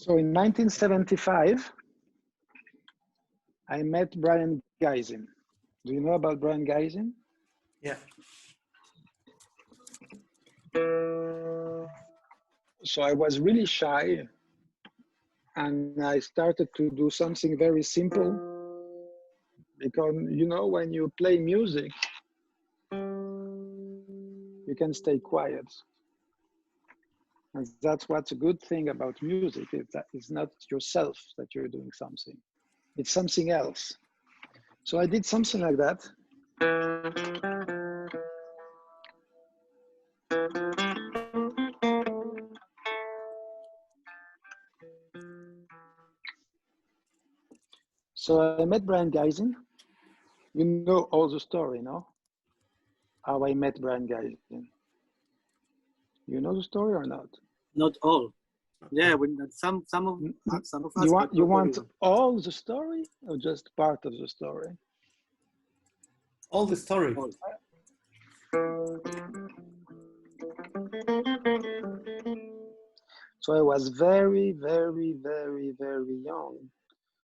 So in 1975, I met Brian Geisen. Do you know about Brian Geisen? Yeah. So I was really shy, and I started to do something very simple, because you know, when you play music, you can stay quiet. And that's what's a good thing about music, is that it's not yourself that you're doing something. It's something else. So I did something like that. So I met Brian Geisen. You know all the story, no? How I met Brian Geisen. You know the story or not? Not all. Yeah, some of us. You want all the story or just part of the story? All the story. All. So I was very, very, very, very young,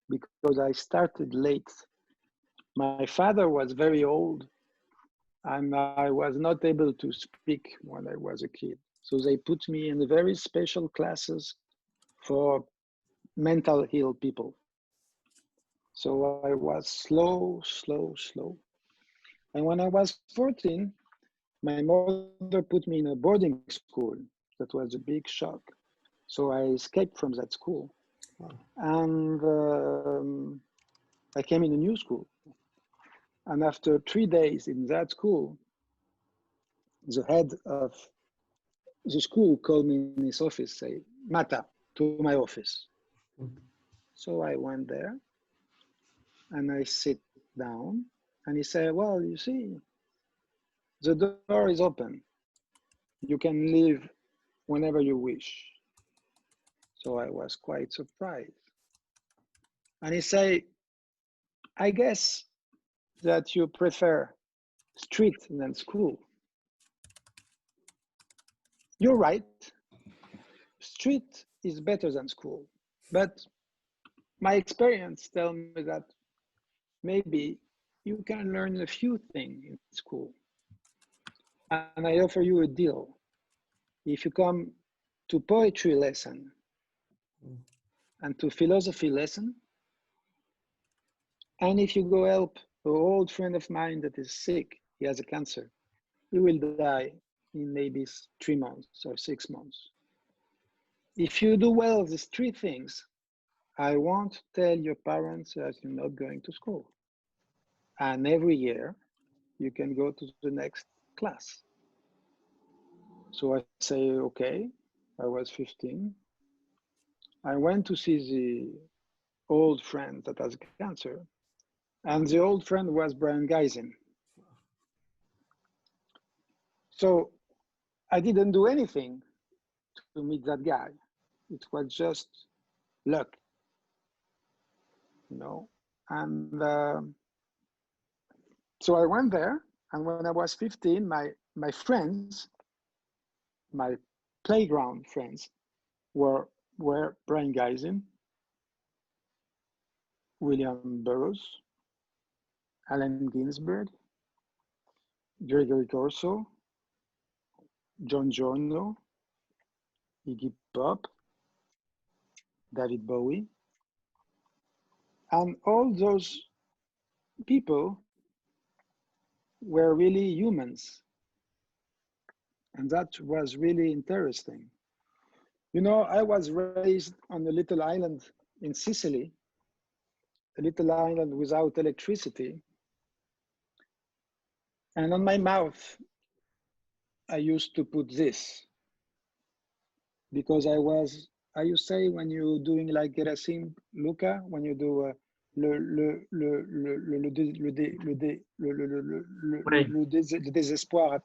because I started late. My father was very old, and I was not able to speak when I was a kid. So they put me in very special classes for mental ill people. So I was slow. And when I was 14, my mother put me in a boarding school. That was a big shock. So I escaped from that school. Wow. And I came in a new school. And after 3 days in that school, the head of the school called me in his office, say, Matta, to my office. So I went there and I sit down, and he said, well, you see, the door is open. You can leave whenever you wish. So I was quite surprised. And he said, I guess that you prefer street than school. You're right. Street is better than school. But my experience tells me that maybe you can learn a few things in school. And I offer you a deal. If you come to poetry lesson and to philosophy lesson, and if you go help an old friend of mine that is sick, he has a cancer, he will die in maybe 3 months or 6 months. If you do well these 3 things, I won't tell your parents that you're not going to school. And every year, you can go to the next class. So I say, okay, I was 15. I went to see the old friend that has cancer. And the old friend was Brian Geisen. So I didn't do anything to meet that guy. It was just luck, you know. And so I went there, and when I was 15, my friends, my playground friends, were Brian Geisen, William Burroughs, Allen Ginsberg, Gregory Corso, John Giorno, Iggy Pop, David Bowie, and all those people were really humans. And that was really interesting. You know, I was raised on a little island in Sicily, a little island without electricity. And on my mouth, I used to put this, because I was, how you say when you're doing like Gerasim, Luca, when you do le désespoir à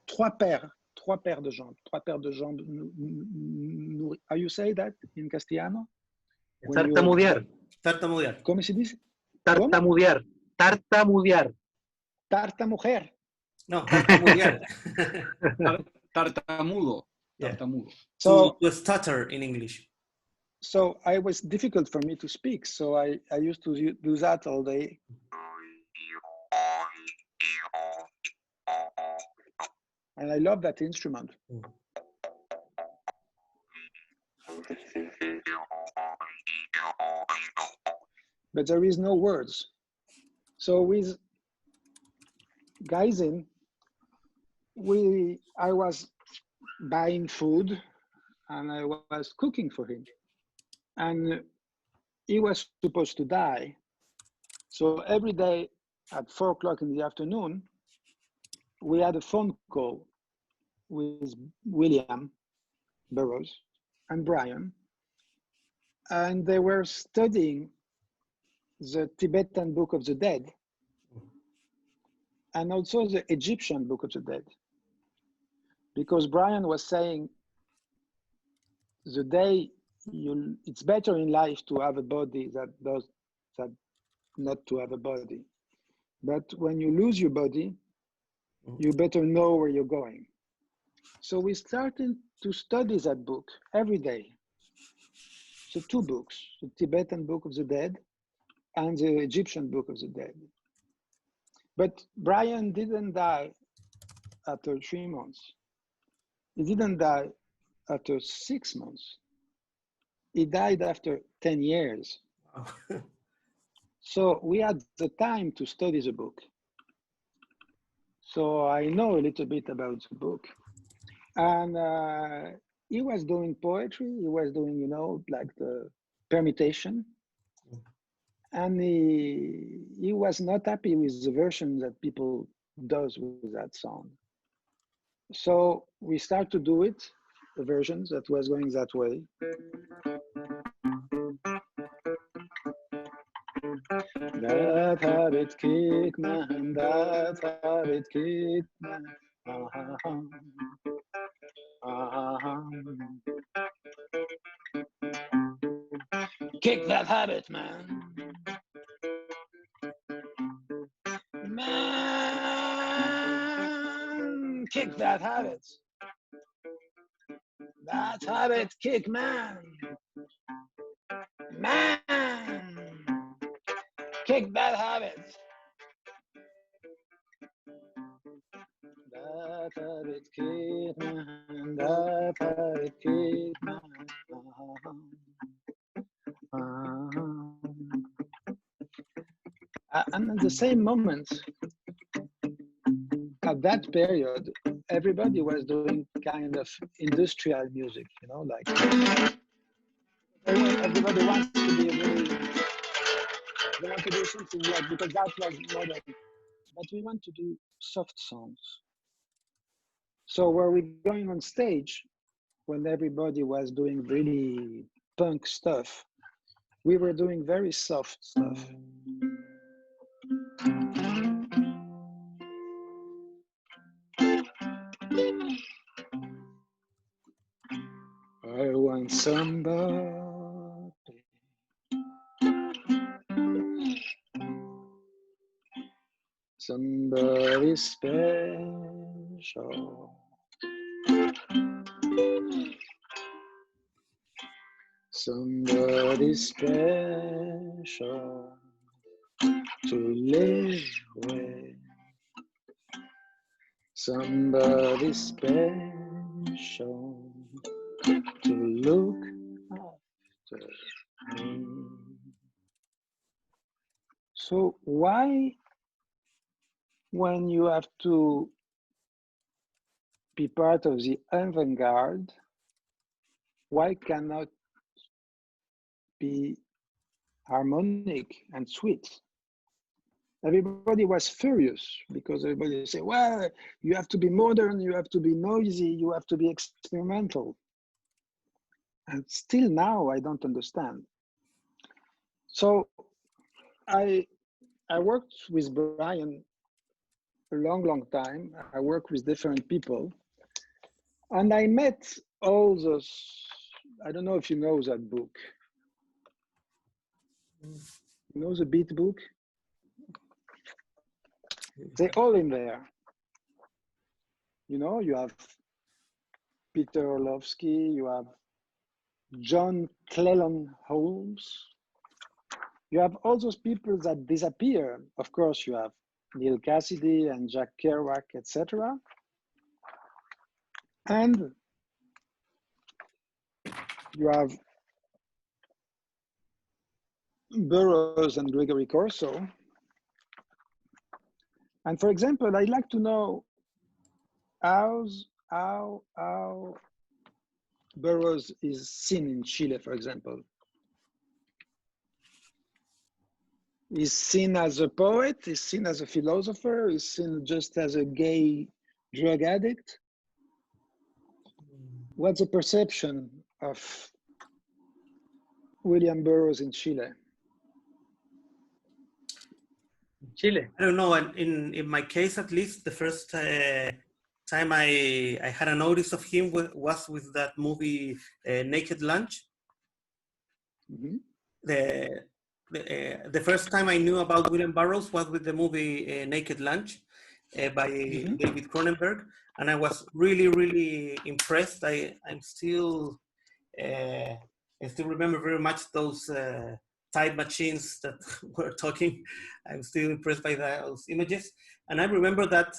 trois paires de jambes, how you say that in Castellano? Tartamudear. Tartamudear. ¿Cómo se dice? Tartamudear. Tartamudear. Tarta mujer. No, tartamudear. Tartamudo. Yeah. tartamudo. So to stutter in English. So it was difficult for me to speak. So I used to do that all day. And I love that instrument. But there is no words. So with Gaizen, I was buying food and I was cooking for him. And he was supposed to die. So every day at 4 o'clock in the afternoon, we had a phone call with William Burroughs and Brian, and they were studying the Tibetan Book of the Dead and also the Egyptian Book of the Dead. Because Brian was saying the day it's better in life to have a body that not to have a body. But when you lose your body, you better know where you're going. So we started to study that book every day. So 2 books, the Tibetan Book of the Dead and the Egyptian Book of the Dead. But Brian didn't die after 3 months. He didn't die after 6 months. He died after 10 years. Wow. So we had the time to study the book. So I know a little bit about the book. And he was doing poetry. He was doing, like the permutation. And he was not happy with the version that people does with that song. So we start to do it, the versions that was going that way. That habit kick man, that habit kick man. Kick that habit, man. Man, kick that habit. That habit kick, man. Man, kick that habit. That habit kick, man. That habit kick, man. And at the same moment, at that period, everybody was doing kind of industrial music, like everybody wants to be they want to do something like, because that was modern, but we want to do soft songs. So were we going on stage when everybody was doing really punk stuff? We were doing very soft stuff. I want somebody, somebody special, somebody special to live with, somebody special to look after me. So why, when you have to be part of the avant-garde, why cannot be harmonic and sweet? Everybody was furious because everybody said, well, you have to be modern, you have to be noisy, you have to be experimental. And still now, I don't understand. So I worked with Brian a long time. I worked with different people. And I met all those, I don't know if you know that book. You know the Beat book? They're all in there. You have Peter Orlovsky, you have John Cleland Holmes. You have all those people that disappear. Of course, you have Neil Cassidy and Jack Kerouac, etc. And you have Burroughs and Gregory Corso. And for example, I'd like to know how Burroughs is seen in Chile, for example. Is seen as a poet, is seen as a philosopher, is seen just as a gay drug addict. What's the perception of William Burroughs in Chile? Chile. I don't know. In my case, at least, the first time I had a notice of him was with that movie Naked Lunch. Mm-hmm. The first time I knew about William Burroughs was with the movie Naked Lunch by David Cronenberg, and I was really, really impressed. I still remember very much those time machines that were talking. I'm still impressed by those images, and I remember that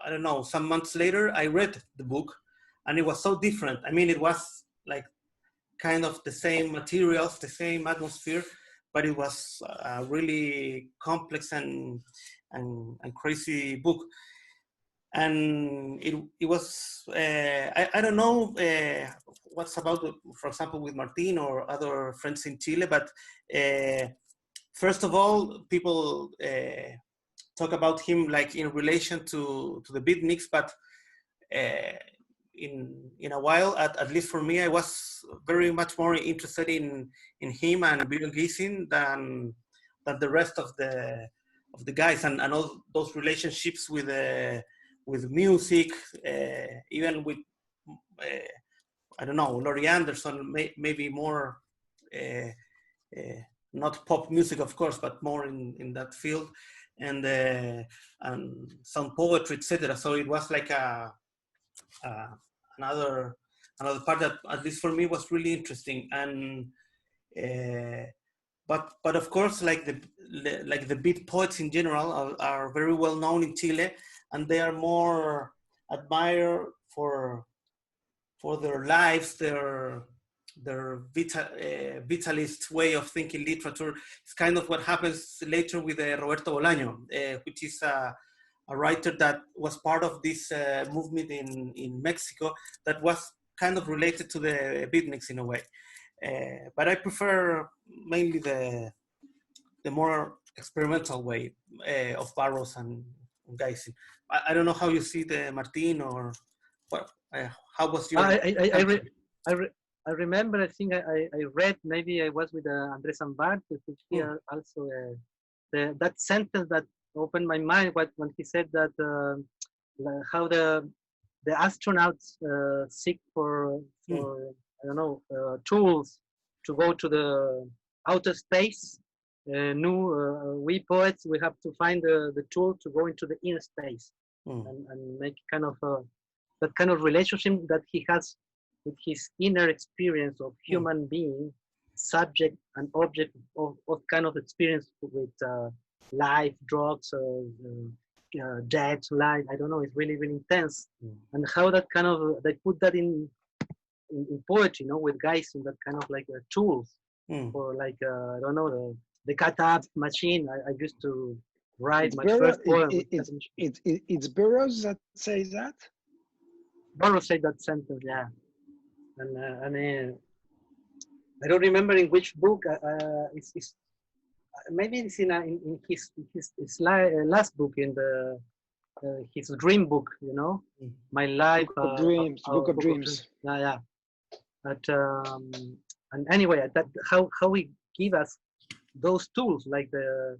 I don't know, some months later I read the book, and it was so different. I mean, it was like kind of the same materials, the same atmosphere, but it was a really complex and crazy book. And it was, I don't know what's about, for example, with Martin or other friends in Chile, but first of all, people talk about him like in relation to the beatniks, but in a while, at least for me, I was very much more interested in him and Björn Giesing than the rest of the guys, and all those relationships with music, even with I don't know, Laurie Anderson, maybe more not pop music, of course, but more in that field, and some poetry, etc. So it was like another part that, at least for me, was really interesting. And but of course, like the beat poets in general are very well known in Chile, and they are more admired for their lives, their vitalist way of thinking literature. It's kind of what happens later with Roberto Bolaño, which is a writer that was part of this movement in Mexico that was kind of related to the beatniks in a way. But I prefer mainly the more experimental way of Burroughs and Giesing. I don't know how you see the Martin, or what, how was your... I remember, I think I read, maybe I was with Andres Ambar, which here also that sentence that opened my mind when he said that how the astronauts seek for I don't know, tools to go to the outer space. We poets, we have to find the tool to go into the inner space and make kind of that kind of relationship that he has with his inner experience of human being, subject and object of kind of experience with life, drugs, death, life. I don't know. It's really, really intense, and how that kind of they put that in poetry, you know, with guys in that kind of like tools for like I don't know, the cat machine. I used to write my first poem. It's Burroughs that says that. Burroughs said that sentence, yeah. And I don't remember in which book. It's maybe it's in his last book, in the his dream book, you know, My Life. Book of Dreams. Yeah. But and anyway, that how he give us those tools, like the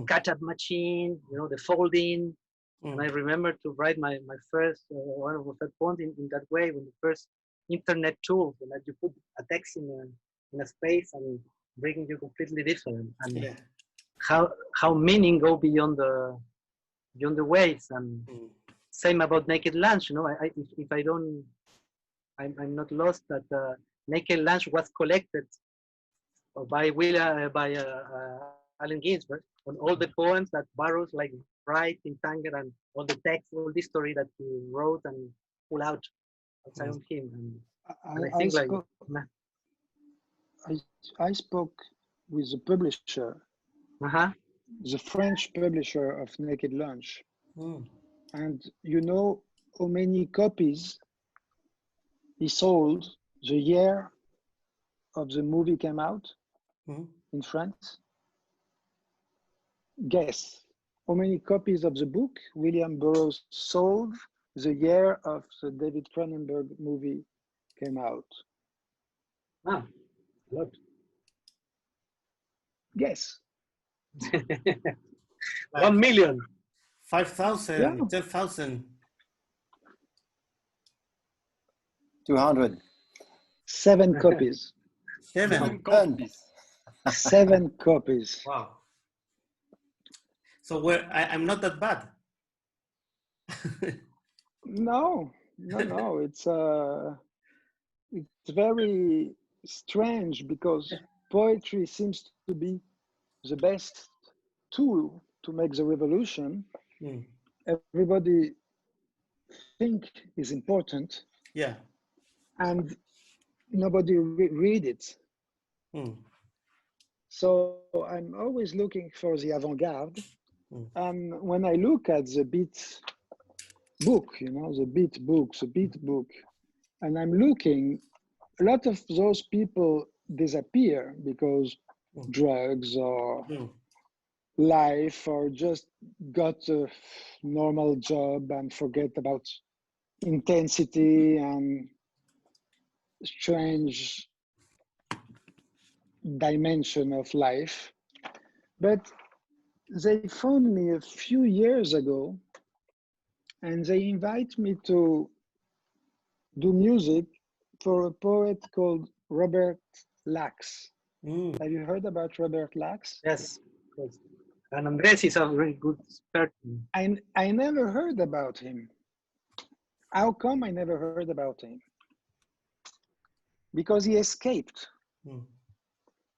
cut-up machine, you know, the folding. And I remember to write my first one of the first poems in that way, with the first internet tools, and that you put a text in a space and bringing you completely different, and how meaning go beyond the waves, and same about Naked Lunch. You know, if I don't, I'm not lost that Naked Lunch was collected by Allen Ginsberg on all the poems that Burroughs like write in Tanger, and all the text, all the story that he wrote and pull out outside of him. And I think I spoke with the publisher, the French publisher of Naked Lunch. And you know how many copies he sold the year of the movie came out in France? Guess how many copies of the book William Burroughs sold the year of the David Cronenberg movie came out? A lot. Guess. 1 million. 5,000, Yeah. 10,000. 200. 7 copies. 7 copies. 7 copies. Wow. So I'm not that bad. No. It's very strange because poetry seems to be the best tool to make the revolution. Everybody think is important. Yeah. And nobody read it. So I'm always looking for the avant-garde. And when I look at the beat book, the beat book, and I'm looking, a lot of those people disappear because drugs or life, or just got a normal job and forget about intensity and strange dimension of life. But they found me a few years ago and they invite me to do music for a poet called Robert Lax. Have you heard about Robert Lax? Yes. And Andres is a very good expert. I never heard about him. How come I never heard about him? Because he escaped.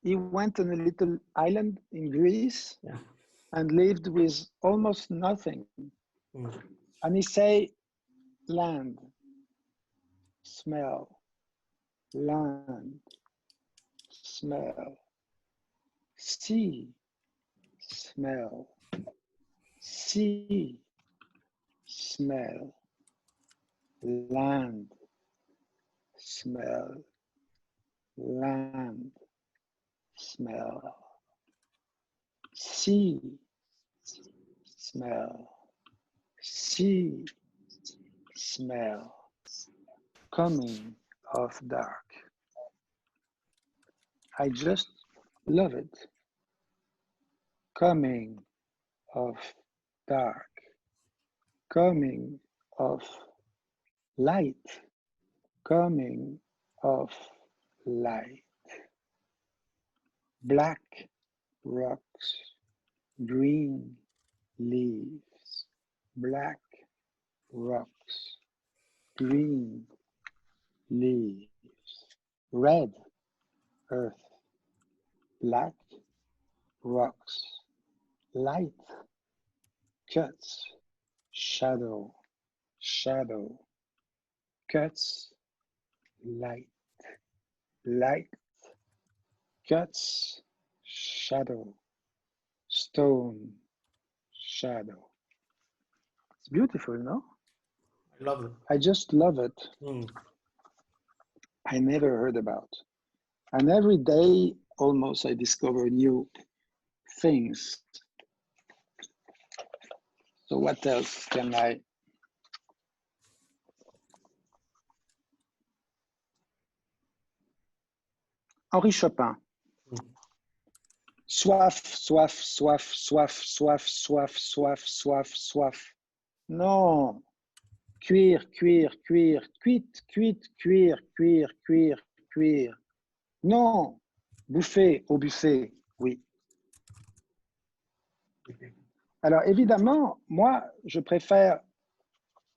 He went on a little island in Greece and lived with almost nothing. And he say, land, smell, land, smell, sea, smell, sea, smell, land, smell, land, smell, sea, smell, sea, smell, coming of dark. I just love it. Coming of dark, coming of light, coming of light. Black rocks, green leaves, black rocks, green leaves, red earth, black rocks, light, cuts, shadow, shadow, cuts, light, light, cuts, shadow, stone, shadow. It's beautiful, no? I love it. I just love it. I never heard about. And every day, almost, I discover new things. So what else can I? Henri Chopin. Soif, soif, soif, soif, soif, soif, soif, soif, soif. Non. Cuire, cuire, cuire, cuite, cuite, cuire, cuire, cuire, cuire. Non. Bouffer, au buffet, oui. Alors évidemment, moi, je préfère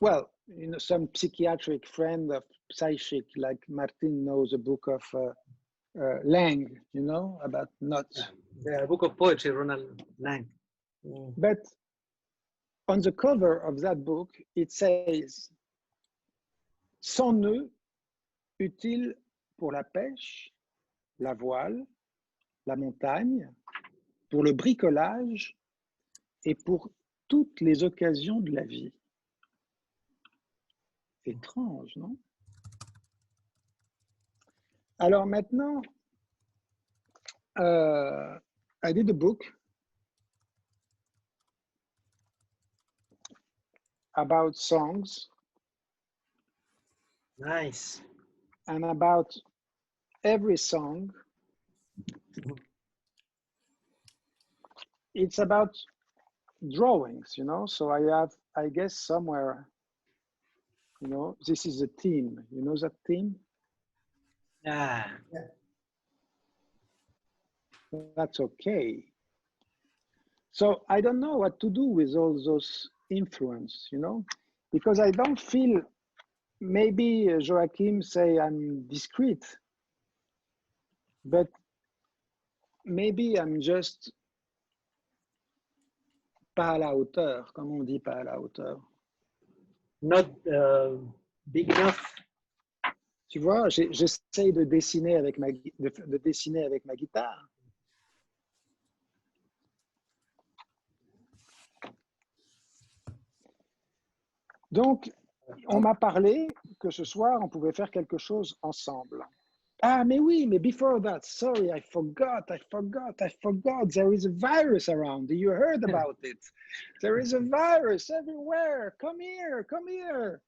well, you know, some psychiatric friend of psychic like Martin knows a book of Lang, you know, about nuts. Yeah. The book of poetry, Ronald Lang. But on the cover of that book, it says, sans nœud, utile pour la pêche, la voile, la montagne, pour le bricolage et pour toutes les occasions de la vie. Étrange, non? Alors maintenant, I did a book about songs Nice. and about every song. It's about drawings, you know, so I have, I guess somewhere, you know, this is a theme, you know that theme? Yeah. That's okay. So I don't know what to do with all those influence, you know, because I don't feel, maybe Joachim say I'm discreet, but maybe I'm just pas à la hauteur, comme on dit pas à la hauteur. Not big enough. Tu vois, j'essaye de dessiner avec de dessiner avec ma guitare. Donc, on m'a parlé que ce soir, on pouvait faire quelque chose ensemble. Ah, mais oui, mais before that, sorry, I forgot. There is a virus around. You heard about it. There is a virus everywhere. Come here.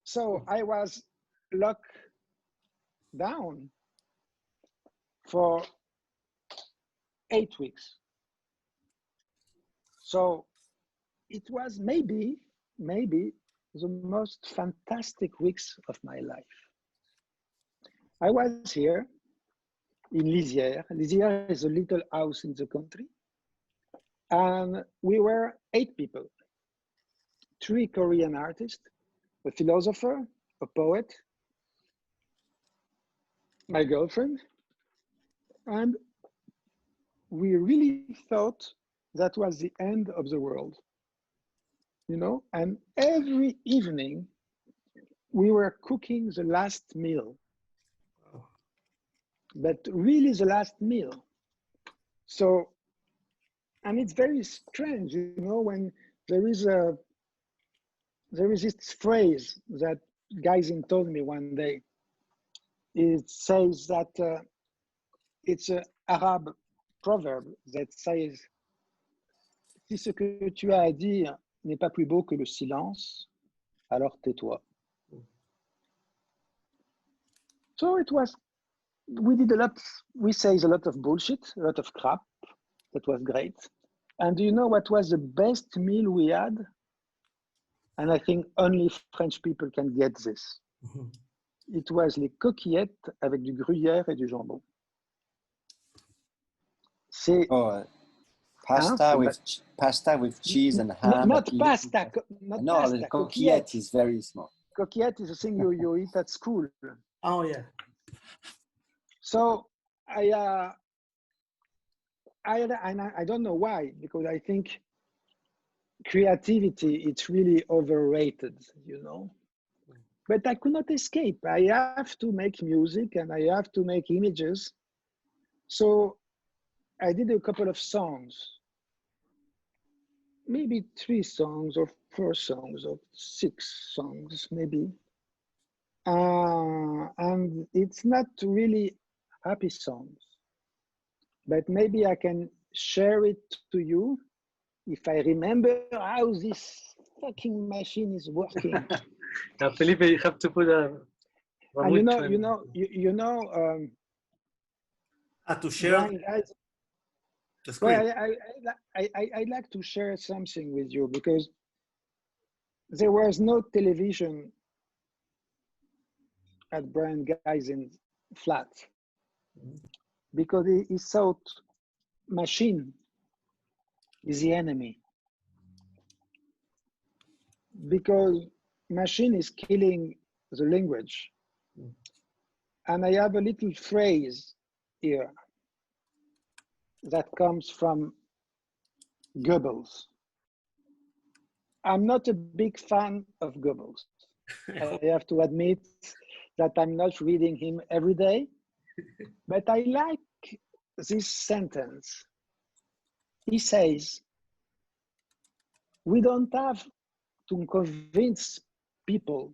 So I was locked down for 8 weeks. So it was maybe the most fantastic weeks of my life. I was here in Lisières. Lisières is a little house in the country. And we were 8 people, 3 Korean artists, a philosopher, a poet, my girlfriend. And we really thought that was the end of the world, you know? And every evening we were cooking the last meal, but really the last meal. So, and it's very strange, you know, when there is this phrase that Geisin told me one day. It says that it's an Arab proverb that says, si ce que tu as à dire n'est pas plus beau que le silence, alors tais-toi. So it was, we say a lot of bullshit, a lot of crap. That was great. And do you know what was the best meal we had? And I think only French people can get this. Mm-hmm. It was les coquillettes avec du gruyère et du jambon. C'est pasta with cheese and ham. Not pasta. The coquillette is very small. Coquillette is a thing you eat at school. Oh yeah. So I don't know why, because I think creativity, it's really overrated, you know. But I could not escape. I have to make music and I have to make images. So I did a couple of songs, maybe 3 songs or 4 songs or 6 songs, maybe. And it's not really happy songs, but maybe I can share it to you if I remember how this fucking machine is working. Now, Felipe, you have to put a. And you know. To share. Well, I'd like to share something with you because there was no television at Brian Geisen's flat because he thought machine is the enemy. Because machine is killing the language. And I have a little phrase here that comes from Goebbels. I'm not a big fan of Goebbels. I have to admit that I'm not reading him every day, but I like this sentence. He says, we don't have to convince people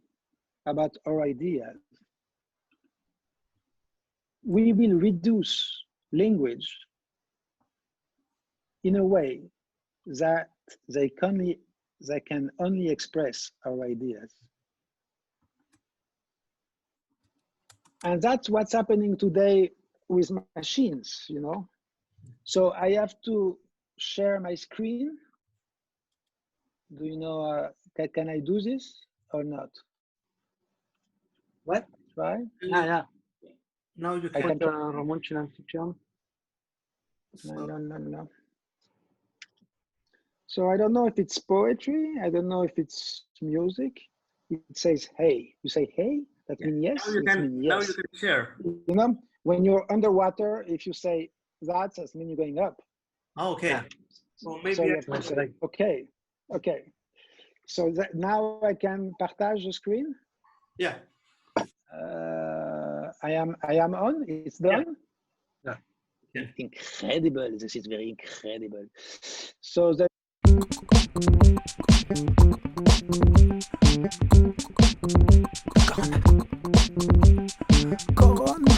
about our ideas. We will reduce language in a way that they can only express our ideas. And that's what's happening today with machines, you know? So I have to share my screen. Do you know, can I do this or not? What? Right? Yeah. Now you I can. can Ramuntxo Matta. No. So I don't know if it's poetry. I don't know if it's music. It says, hey. You say, hey? That means yes. Now you can. Mean yes. Now you can share. You know, when you're underwater, if you say that means you're going up. Oh, okay. Yeah. So maybe So you have to say, okay. So that now I can partage the screen. Yeah. I am on. It's done. Yeah. Incredible. This is very incredible. So the Corona,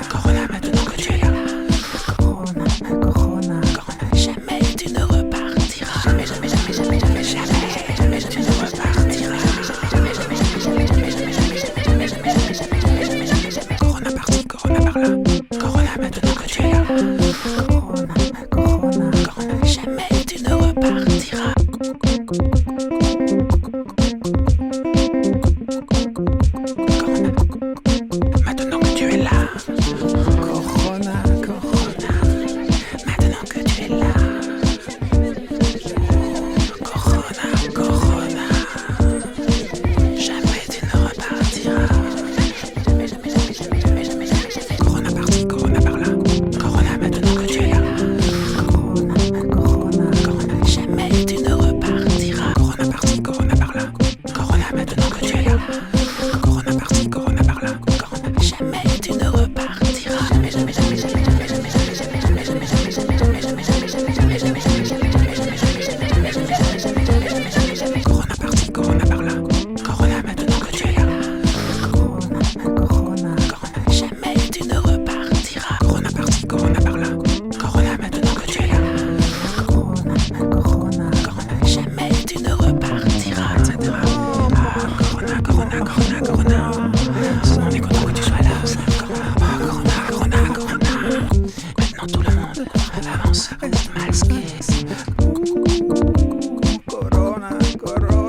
Corona, maintenant que tu es là. Corona, jamais tu ne repartiras. Jamais tu ne repartiras. Corona par-ci, Corona par-là. Corona, maintenant que tu es là. Corona, jamais tu ne repartiras. Maintenant que tu es là, Corona, maintenant que tu es là, Corona, jamais tu ne repartiras. Corona par-ci, Corona par-là, Corona, maintenant que tu es là, Corona, jamais tu ne repartiras. Corona par-ci, Corona par-là, Corona, maintenant que tu es là. Corona par-ci, Corona par-là, jamais tu ne repartiras. Corona par-ci, Corona par-là, Corona, maintenant que tu es là. Corona, jamais tu ne repartiras. Corona par-ci, Corona par-là, Corona, maintenant que tu es là. Corona, jamais tu ne repartiras, etc. Corona, on est content que tu sois là. Corona, maintenant tout le monde avance, reste masqué. Corona, maintenant que tu es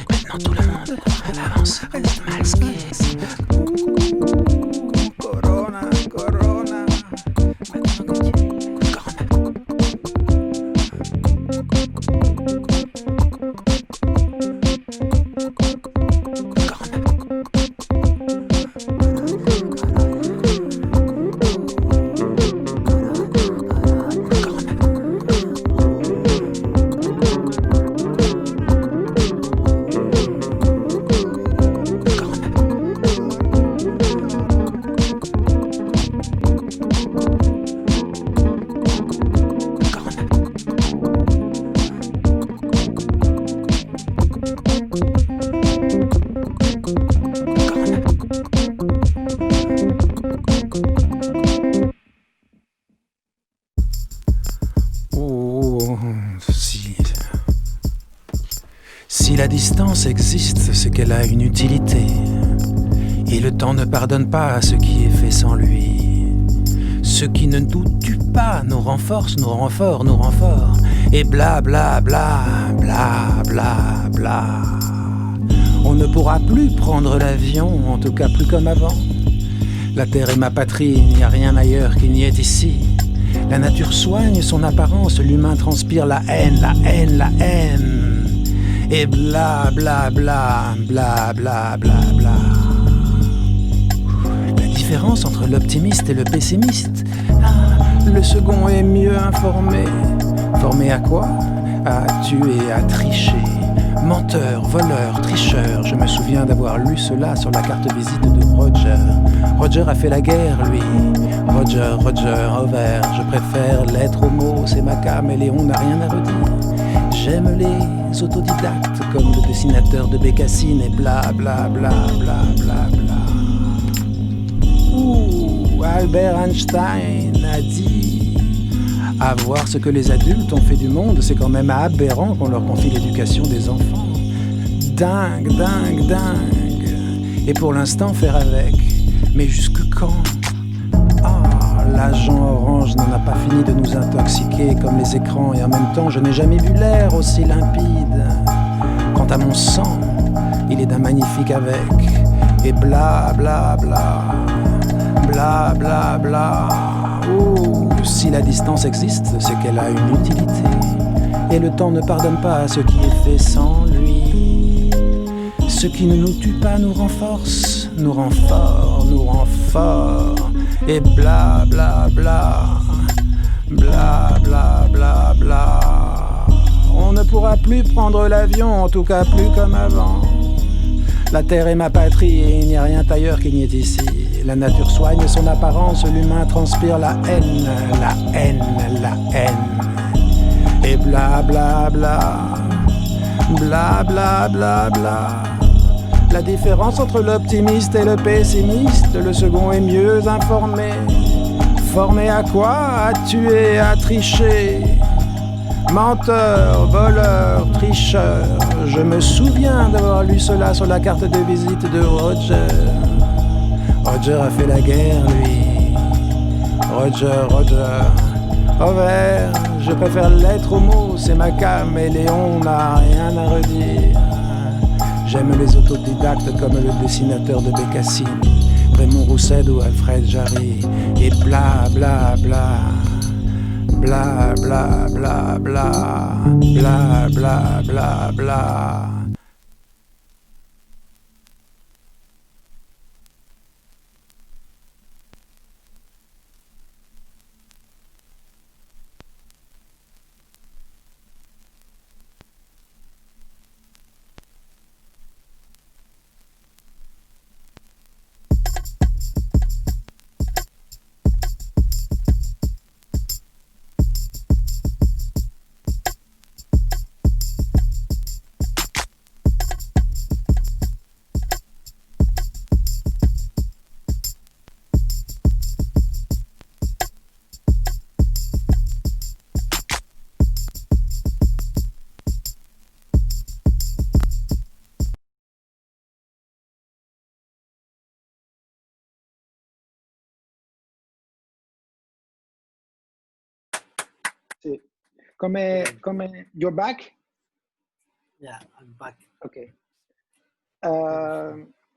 maintenant tout le monde avance, reste masqué. Corona, maintenant que tu es Corona. la distance existe, c'est qu'elle a une utilité. Et le temps ne pardonne pas à ce qui est fait sans lui. Ce qui ne nous tue pas nous renforce, nous rend fort, nous rend fort. Et bla bla bla bla bla bla. On ne pourra plus prendre l'avion, en tout cas plus comme avant. La terre est ma patrie, il n'y a rien ailleurs qui n'y est ici. La nature soigne son apparence, l'humain transpire la haine, la haine, la haine. Et bla bla bla bla bla bla bla. La différence entre l'optimiste et le pessimiste. Le second est mieux informé. Formé à quoi? À tuer, à tricher. Menteur, voleur, tricheur. Je me souviens d'avoir lu cela sur la carte visite de Roger. Roger a fait la guerre, lui. Roger, Roger, au vert. Je préfère l'être homo, c'est ma caméléon, n'a rien à redire. J'aime les autodidactes comme le dessinateur de Bécassine et bla bla bla bla bla bla. Albert Einstein a dit: à voir ce que les adultes ont fait du monde, c'est quand même aberrant qu'on leur confie l'éducation des enfants. Dingue, dingue, dingue. Et pour l'instant, faire avec. Mais jusque quand? L'agent orange n'en a pas fini de nous intoxiquer comme les écrans. Et en même temps, je n'ai jamais vu l'air aussi limpide. Quant à mon sang, il est d'un magnifique avec. Et bla bla bla. Bla bla bla. Si la distance existe, c'est qu'elle a une utilité. Et le temps ne pardonne pas à ce qui est fait sans lui. Ce qui ne nous tue pas nous renforce, nous rend fort, nous rend fort. Et bla bla bla. Bla bla bla bla. On ne pourra plus prendre l'avion, en tout cas plus comme avant. La terre est ma patrie et il n'y a rien ailleurs qui n'y est ici. La nature soigne son apparence, l'humain transpire la haine, la haine, la haine. Et bla bla bla, bla bla bla bla. La différence entre l'optimiste et le pessimiste, le second est mieux informé. Formé à quoi? À tuer, à tricher. Menteur, voleur, tricheur. Je me souviens d'avoir lu cela sur la carte de visite de Roger. Roger a fait la guerre, lui. Roger, Roger. Au vert, je préfère l'être homo, c'est ma caméléon, n'a rien à redire. J'aime les autodidactes comme le dessinateur de Bécassine, Raymond Rousset ou Alfred Jarry. Et bla bla bla. Bla bla bla bla. Bla bla bla bla. Sí. You're back? Yeah, I'm back. Okay.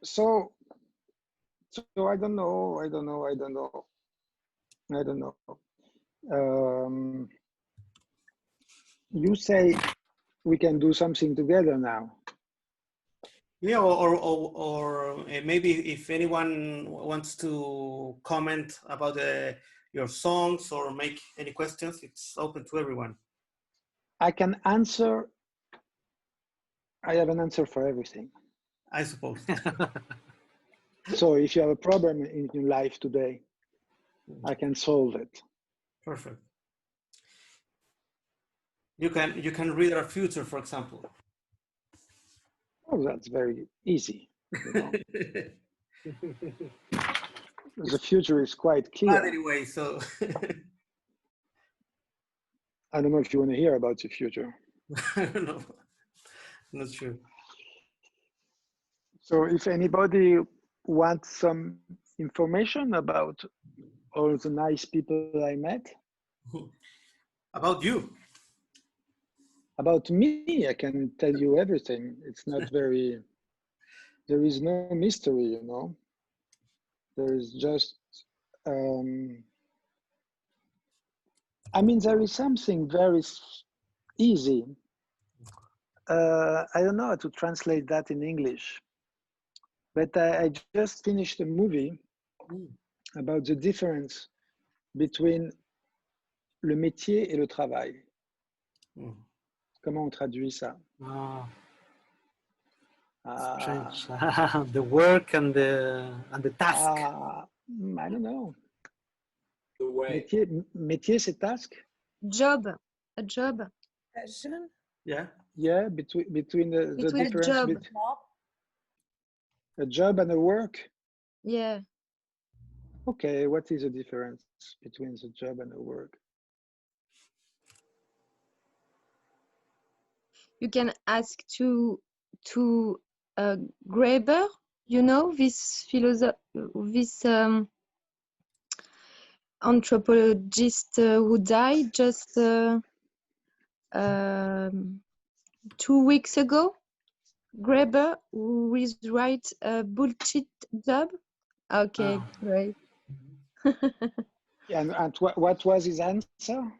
So I don't know. You say we can do something together now. Yeah, or maybe if anyone wants to comment about your songs or make any questions, it's open to everyone. I can answer. I have an answer for everything, I suppose. So if you have a problem in your life today, I can solve it. Perfect. You can read our future, for example. Oh, that's very easy. You know. The future is quite clear. But anyway, so I don't know if you want to hear about the future. I don't know. I'm not sure. So if anybody wants some information about all the nice people I met, About you. about me, I can tell you everything. It's not very, there is no mystery, you know. There is just, I mean, there is something very easy. I don't know how to translate that in English, but I just finished a movie about the difference between le métier et le travail. Comment on traduit ça? Strange. The work and the task. I don't know. The way. Métier, c'est task? Job, a job. Passion? Yeah. Yeah, between the Between a difference job. between a job and a work. Yeah. Okay, what is the difference between the job and the work? You can ask to Graeber, you know, this anthropologist who died just 2 weeks ago. Graeber, who is right bullshit job. Okay, great. And what was his answer?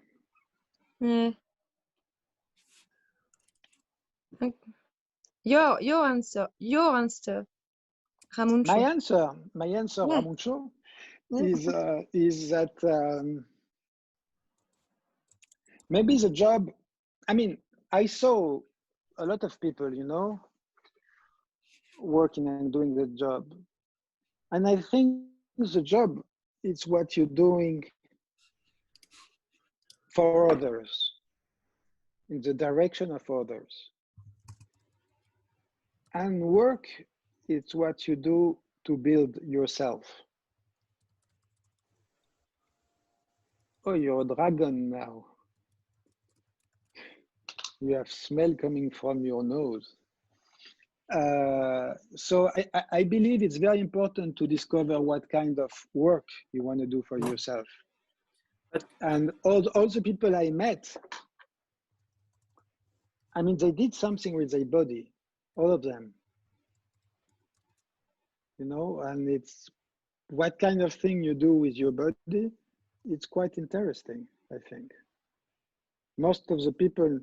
Yeah. Your answer, Ramuntxo. My answer, Yeah. Ramuntxo, Yeah. is that maybe the job. I mean, I saw a lot of people, you know, working and doing the job, and I think the job is what you're doing for others, in the direction of others, and work is what you do to build yourself. Oh, you're a dragon now. You have smell coming from your nose. So I believe it's very important to discover what kind of work you want to do for yourself. And all the people I met, I mean, they did something with their body, all of them. You know, and it's what kind of thing you do with your body, it's quite interesting, I think. Most of the people,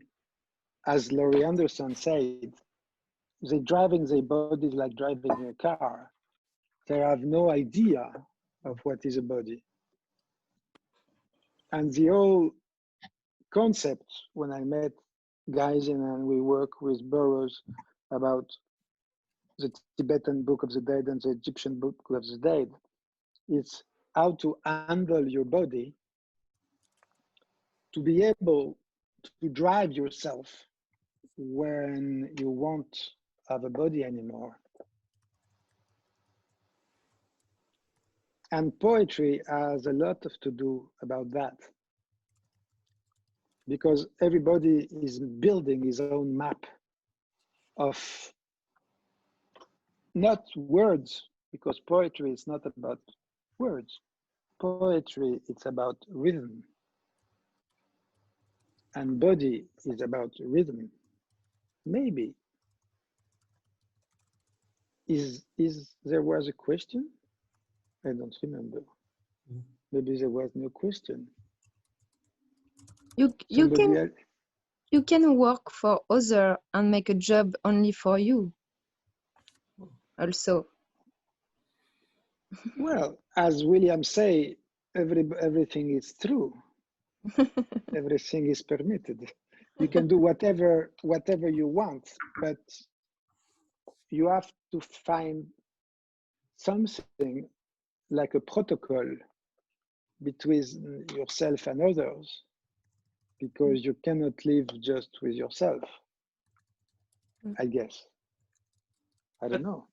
as Laurie Anderson said, they're driving their bodies like driving a car. They have no idea of what is a body. And the whole concept, when I met guys and we work with Burroughs about the Tibetan Book of the Dead and the Egyptian Book of the Dead, it's how to handle your body to be able to drive yourself when you won't have a body anymore. And poetry has a lot to do about that, because everybody is building his own map of not words, because poetry is not about words. Poetry, it's about rhythm. And body is about rhythm. Maybe. There was a question? I don't remember. Maybe there was no question. You can work for other and make a job only for you. Also. Well, as William say, everything is true. Everything is permitted. You can do whatever you want, but you have to find something like a protocol between yourself and others, because you cannot live just with yourself, I guess. I don't know.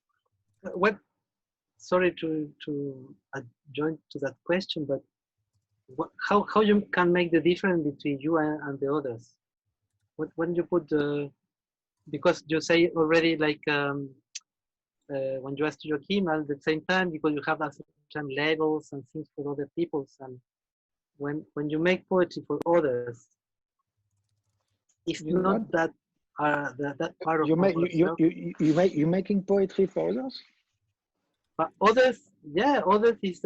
Sorry to join to that question, but how you can make the difference between you and the others? When you put because you say already like when you ask Joachim at the same time, because you have some labels and things for other people's, and when you make poetry for others, it's not that that part of you making poetry for others. But others, yeah, others is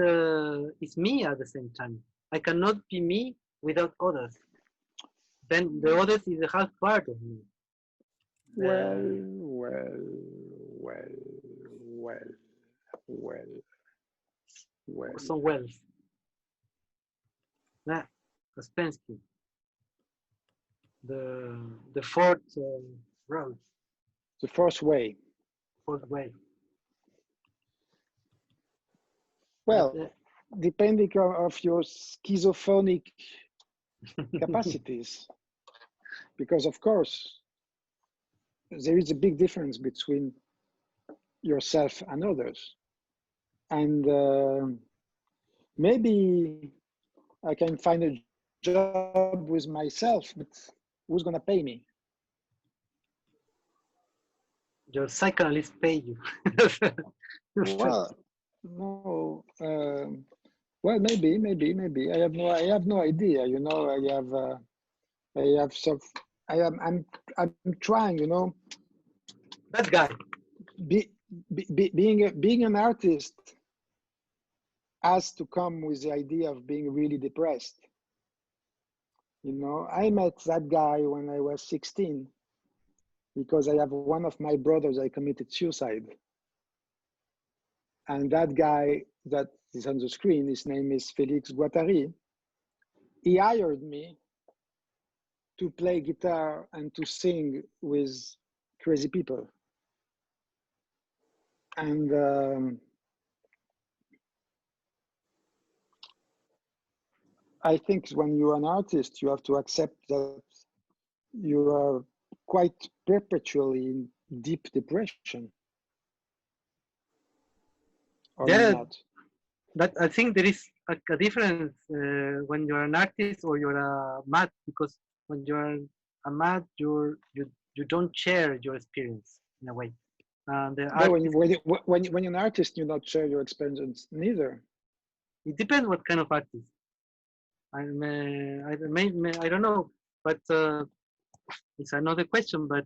me at the same time. I cannot be me without others. Then the others is a half part of me. Well. Some wells. Yeah, Kaspensky. The fourth road. The fourth way. Fourth way. Well, depending of your schizophrenic capacities, because of course there is a big difference between yourself and others, and maybe I can find a job with myself, but who's gonna pay me? Your psychoanalyst pay you. Well, no. Well, maybe. I have no idea. You know, I'm trying. You know, that guy. Being an artist has to come with the idea of being really depressed. You know, I met that guy when I was 16 because I have one of my brothers, I committed suicide. And that guy that is on the screen, his name is Felix Guattari. He hired me to play guitar and to sing with crazy people. And I think when you're an artist, you have to accept that you are quite perpetually in deep depression. Or not. But I think there is a difference when you're an artist or you're a mat, because when you're a mat, you don't share your experience in a way. When you're an artist, you not share your experience neither. It depends what kind of artist. I don't know, but it's another question. But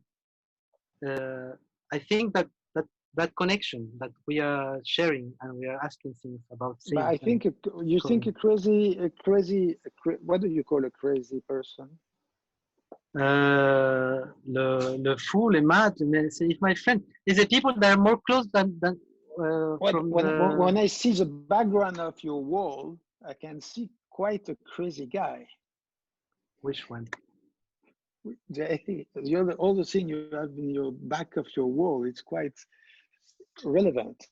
I think that connection that we are sharing and we are asking things about. But I think you think a crazy. What do you call a crazy person? Le fou, les maths, it's my friend. It's the people that are more close than when I see the background of your wall, I can see quite a crazy guy. Which one? All the thing you have in your back of your wall, it's quite relevant.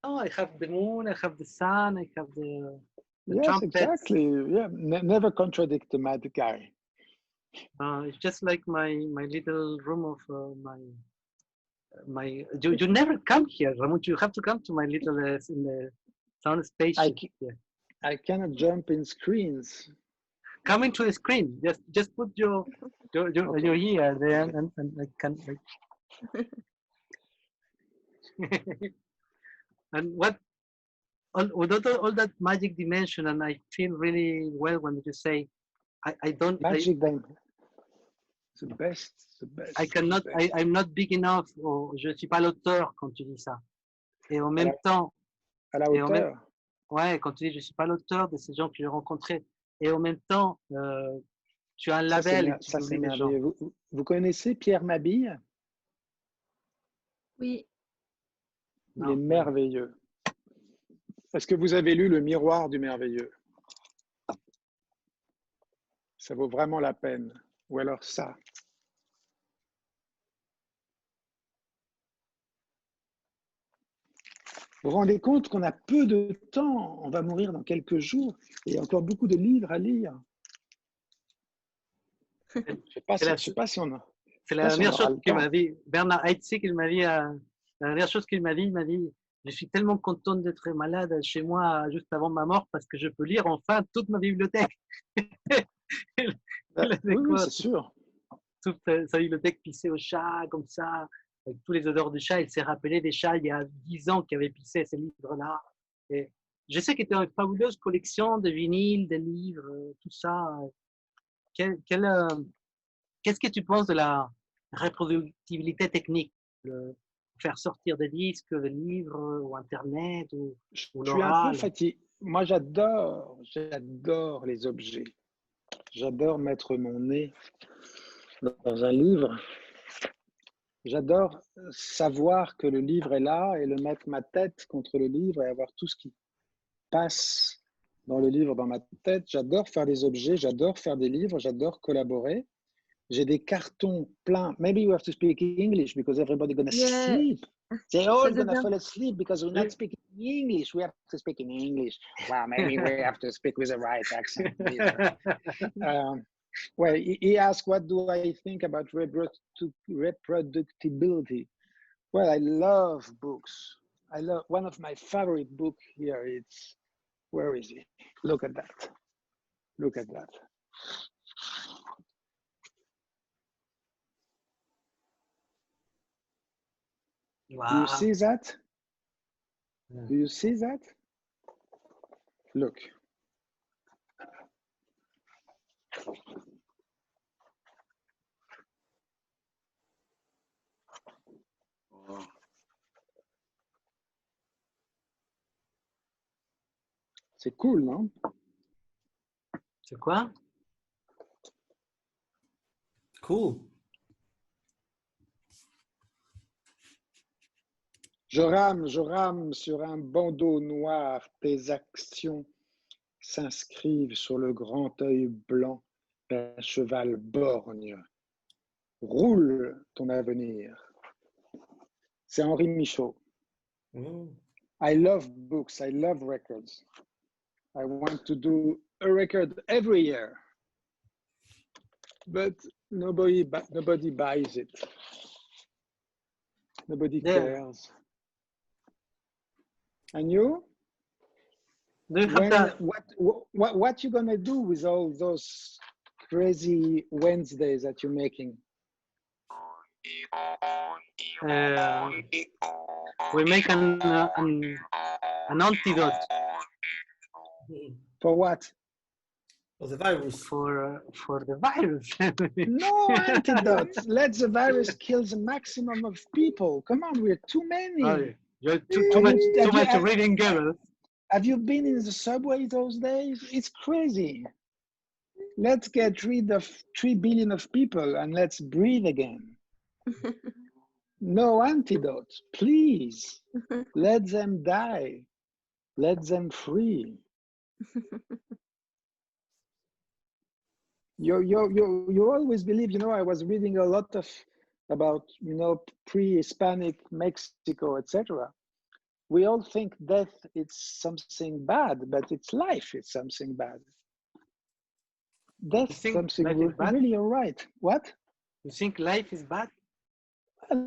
Oh, I have the moon, I have the sun, I have the yes, trumpets. Exactly. Yeah, never contradict the mad guy. It's just like my little room of my. You never come here, Ramuntxo. You have to come to my little in the sound spaceship. I cannot jump in screens. Come into the screen. Just put your ear there and I can. And what all that magic dimension, and I feel really well when you say I don't magic dimension. The best. I cannot. I'm not big enough. Je suis pas l'auteur quand tu dis ça. Et en même temps. À la hauteur. Ouais, quand tu dis je suis pas l'auteur de ces gens que j'ai rencontrés. Et en même temps, tu as un label. Ça c'est merveilleux. Vous connaissez Pierre Mabille? Oui. Il est merveilleux. Est-ce que vous avez lu Le Miroir du Merveilleux? Ça vaut vraiment la peine. Ou alors ça. Vous vous rendez compte qu'on a peu de temps, on va mourir dans quelques jours, et il y a encore beaucoup de livres à lire. Je ne sais pas si on a... C'est la dernière chose qu'il m'a dit, Bernard Heitzig, il m'a dit, la dernière chose qu'il m'a dit, je suis tellement content d'être malade chez moi juste avant ma mort parce que je peux lire enfin toute ma bibliothèque. Oui, c'est sûr. Toute sa bibliothèque pissée au chat, comme ça. avec tous les odeurs de chat, il s'est rappelé des chats il y a 10 ans qui avaient pissé ces livres-là. Et je sais que tu as une fabuleuse collection de vinyles, de livres, tout ça. Qu'est-ce que tu penses de la reproductibilité technique, faire sortir des disques, des livres, ou Internet, ou Je suis un peu l'oral? fatigué. Moi, j'adore les objets. J'adore mettre mon nez dans un livre. J'adore savoir que le livre est là et le mettre ma tête contre le livre et avoir tout ce qui passe dans le livre dans ma tête. J'adore faire des objets, j'adore faire des livres, j'adore collaborer. J'ai des cartons pleins. Maybe you have to speak English because everybody's going to sleep. They're all going to fall asleep because we're not speaking English. We have to speak in English. Well, maybe we have to speak with the right accent. Well, he asked, what do I think about reproducibility? Well, I love books. I love one of my favorite books here. It's, where is it? Look at that. Look at that. Wow. Do you see that? Do you see that? Look. C'est cool, non? C'est quoi? Cool. Je rame sur un bandeau noir, tes actions s'inscrivent sur le grand œil blanc d'un cheval borgne. Roule ton avenir. C'est Henri Michaud. I love books, I love records. I want to do a record every year, but nobody buys it. Nobody cares. And you? What you gonna do with all those crazy Wednesdays that you're making? We make an antidote. For what? For the virus. For the virus. No antidote. Let the virus kill the maximum of people. Come on, we're too many. Oh, you're too much reading girls. Have you been in the subway those days? It's crazy. Let's get rid of 3 billion of people and let's breathe again. No antidote, please. Let them die. Let them free. You always believe, I was reading a lot about, pre-Hispanic Mexico, etc. We all think death is something bad, but it's life, it's something bad. Death is something really all right. What? You think life is bad?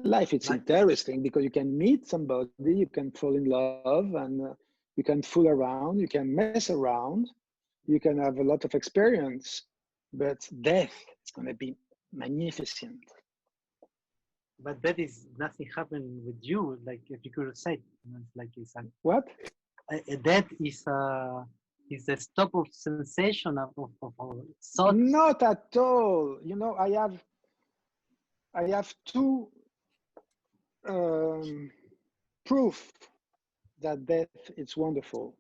Life is interesting because you can meet somebody, you can fall in love, and you can fool around, you can mess around, you can have a lot of experience, but death is going to be magnificent. But that is nothing happened with you, like if you could say, like it's what? Death is the stop of sensation of thoughts. Not at all. I have two proof that death is wonderful.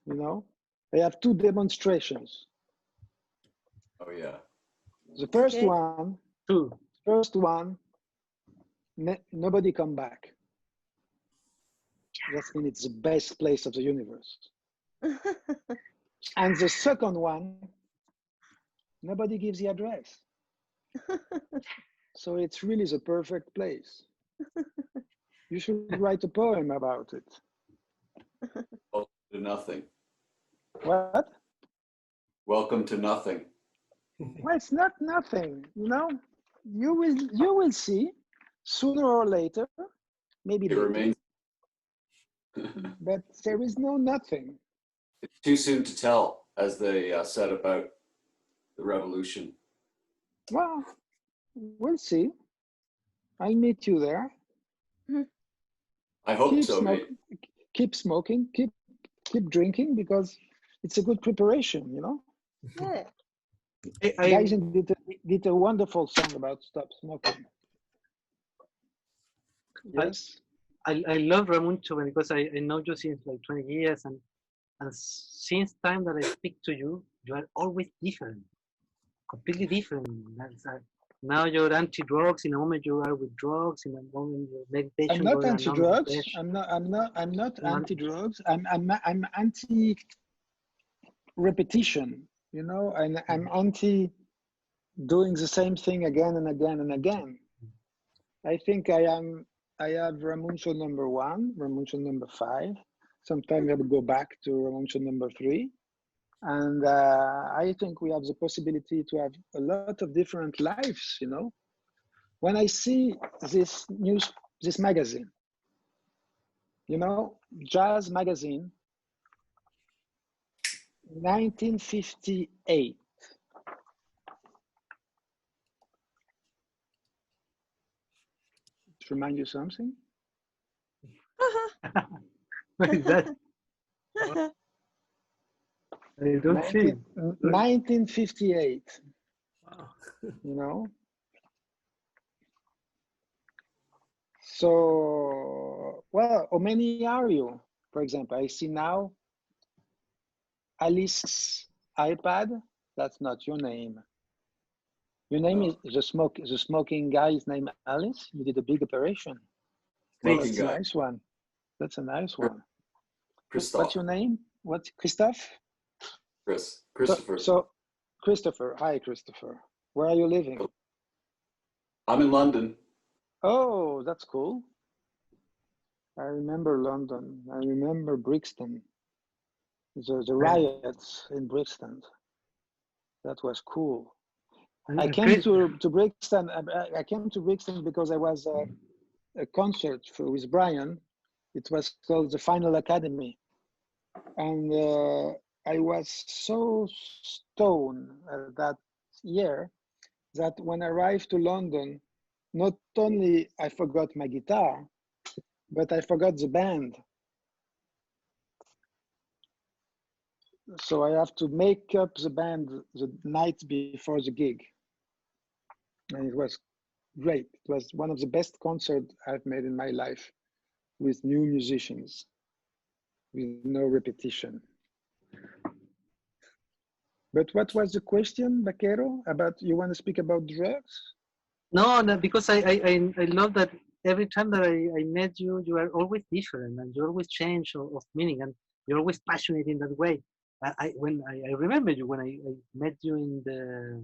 I have two demonstrations. Oh yeah. The first one. First one, nobody come back. That means it's the best place of the universe. And the second one, nobody gives the address. So it's really the perfect place. You should write a poem about it. Welcome to nothing. What? Welcome to nothing. Well, it's not nothing, You will see sooner or later, maybe It remains. But there is no nothing. It's too soon to tell, as they said about the revolution. Well, we'll see. I'll meet you there. I hope Keep so, mate. keep smoking, keep drinking, because it's a good preparation, you know. Yeah. Guys did a wonderful song about stop smoking. Yes. I love Ramuntxo because I know you since like 20 years, and since time that I speak to you, you are always different, completely different. Now you're anti-drugs. In a moment you are with drugs. In a moment you're meditation. I'm not going anti-drugs. meditation. I'm not anti-drugs. I'm anti-repetition. You know, and I'm anti doing the same thing again and again and again. I think I have Ramuntxo number 1, Ramuntxo number 5. Sometimes I will go back to Ramuntxo number 3. And I think we have the possibility to have a lot of different lives, you know. When I see this magazine, you know, Jazz Magazine, 1958. To remind you something? What is that? I don't see. 1958. Wow. You know. So, well, how many are you? For example, I see now Alice's iPad. That's not your name. Your name is the smoking guy is named Alice. You did a big operation. Smoking That's a guy. nice one. That's a nice one. Christoph. What's your name? What's Christoph? Christopher. So Christopher. Hi, Christopher. Where are you living? I'm in London. Oh, that's cool. I remember London. I remember Brixton. The riots in Brixton. That was cool. I came to Brixton. I came to Brixton because I was a concert with Brian. It was called the Final Academy, and I was so stoned that year that when I arrived to London, not only I forgot my guitar, but I forgot the band. So I have to make up the band the night before the gig. And it was great. It was one of the best concerts I've made in my life with new musicians, with no repetition. But what was the question, Baquero? About you want to speak about drugs? No, because I love that every time that I met you, you are always different and you always change of meaning and you're always passionate in that way. I remember you when I met you in the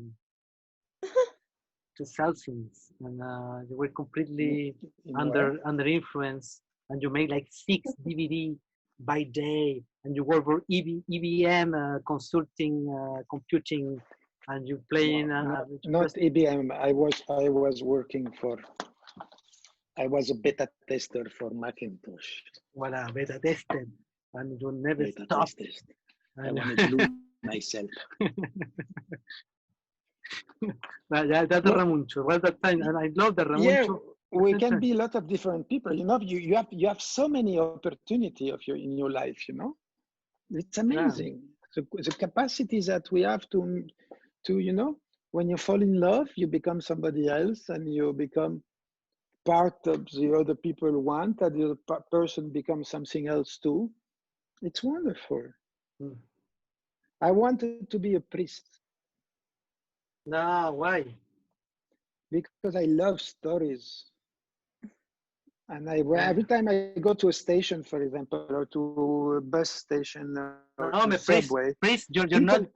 2000s and you were completely under influence and you made like 6 DVD by day and you work for EBM consulting computing and you playing not EBM. I was working for. I was a beta tester for Macintosh. Voilà, beta tested, and you never beta stopped. Tested. I wanted to lose myself. That's Ramuntxo. Well, that time, and I love the Ramuntxo. Yeah, we can be a lot of different people. You know, you have so many opportunity in your life. You know, it's amazing. Yeah. The capacity that we have to you know, when you fall in love, you become somebody else, and you become part of the other people want, and the other person becomes something else too. It's wonderful. I wanted to be a priest. No, why? Because I love stories. And every time I go to a station, for example, or to a bus station or to a subway, priest, you're not...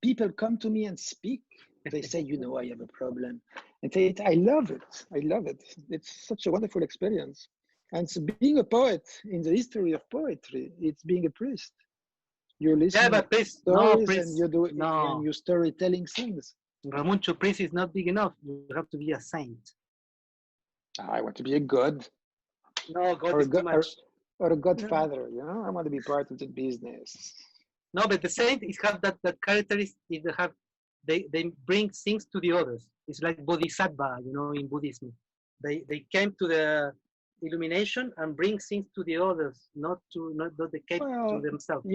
people come to me and speak. They say, you know, I have a problem. And I love it. I love it. It's such a wonderful experience. And so being a poet, in the history of poetry, it's being a priest. You're listening to stories and you're storytelling things. Ramuntxo, priest is not big enough. You have to be a saint. I want to be a god. No, God is too much. Or a godfather, you know? I want to be part of the business. No, but the saint is have that characteristic. They bring things to the others. It's like bodhisattva, you know, in Buddhism. they came to the illumination and bring things to the others, not they kept to themselves.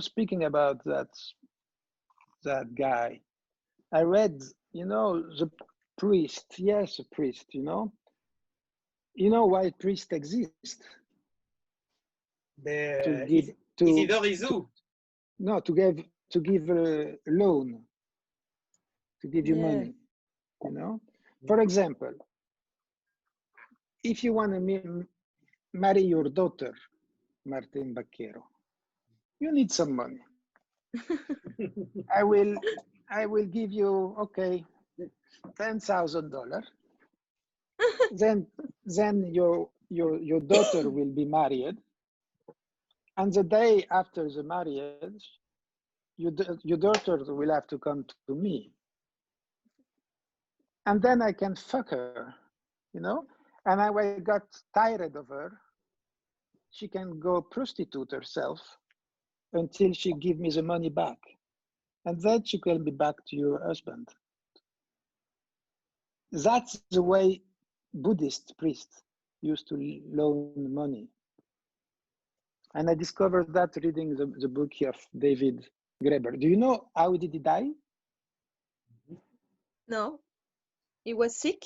Speaking about that guy, I read, the priest. Yes, a priest. You know why priests exist? To give Isidore Izou. No, to give a loan, to give you money. For example, if you want to marry your daughter, Martin Baquero, you need some money. I will give you, okay, $10,000. Then your daughter will be married, and the day after the marriage, your daughter will have to come to me, and then I can fuck her, And I got tired of her. She can go prostitute herself until she give me the money back, and then she can be back to your husband. That's the way Buddhist priests used to loan money. And I discovered that reading the book of David Graeber. Do you know how did he die? No. He was sick?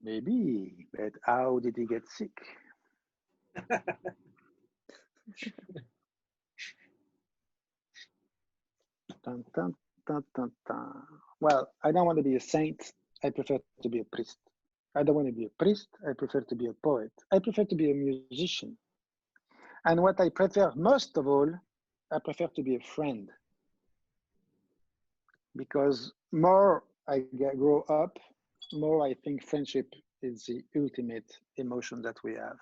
Maybe, but how did he get sick? Dun, dun, dun, dun, dun. Well, I don't want to be a saint. I prefer to be a priest. I don't want to be a priest. I prefer to be a poet. I prefer to be a musician. And what I prefer most of all, I prefer to be a friend. Because more I grow up, more I think friendship is the ultimate emotion that we have.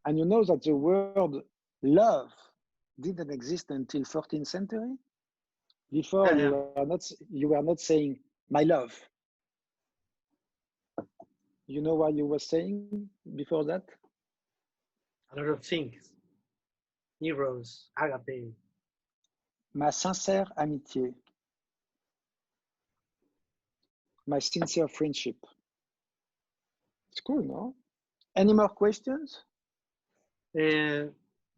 And you know that the word love didn't exist until 14th century. Before you were not saying my love. You know what you were saying before that? A lot of things. Heroes, agape. Ma sincère amitié. My sincere friendship. It's cool, no? Any more questions? That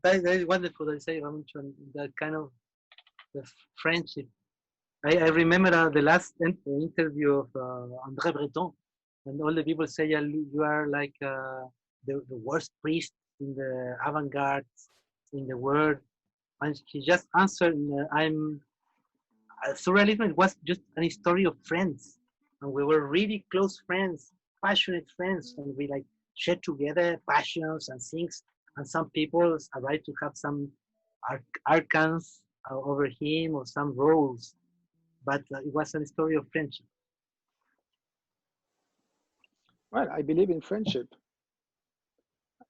is wonderful. I say, Ramuntxo, that kind of the friendship. I remember the last interview of André Breton, and all the people say you are like the worst priest in the avant-garde in the world, and he just answered, "I'm surrealism. It was just a story of friends, and we were really close friends, passionate friends, and we like shared together passions and things. And some people arrived to have some archons over him or some roles." But it was a story of friendship. Well, I believe in friendship.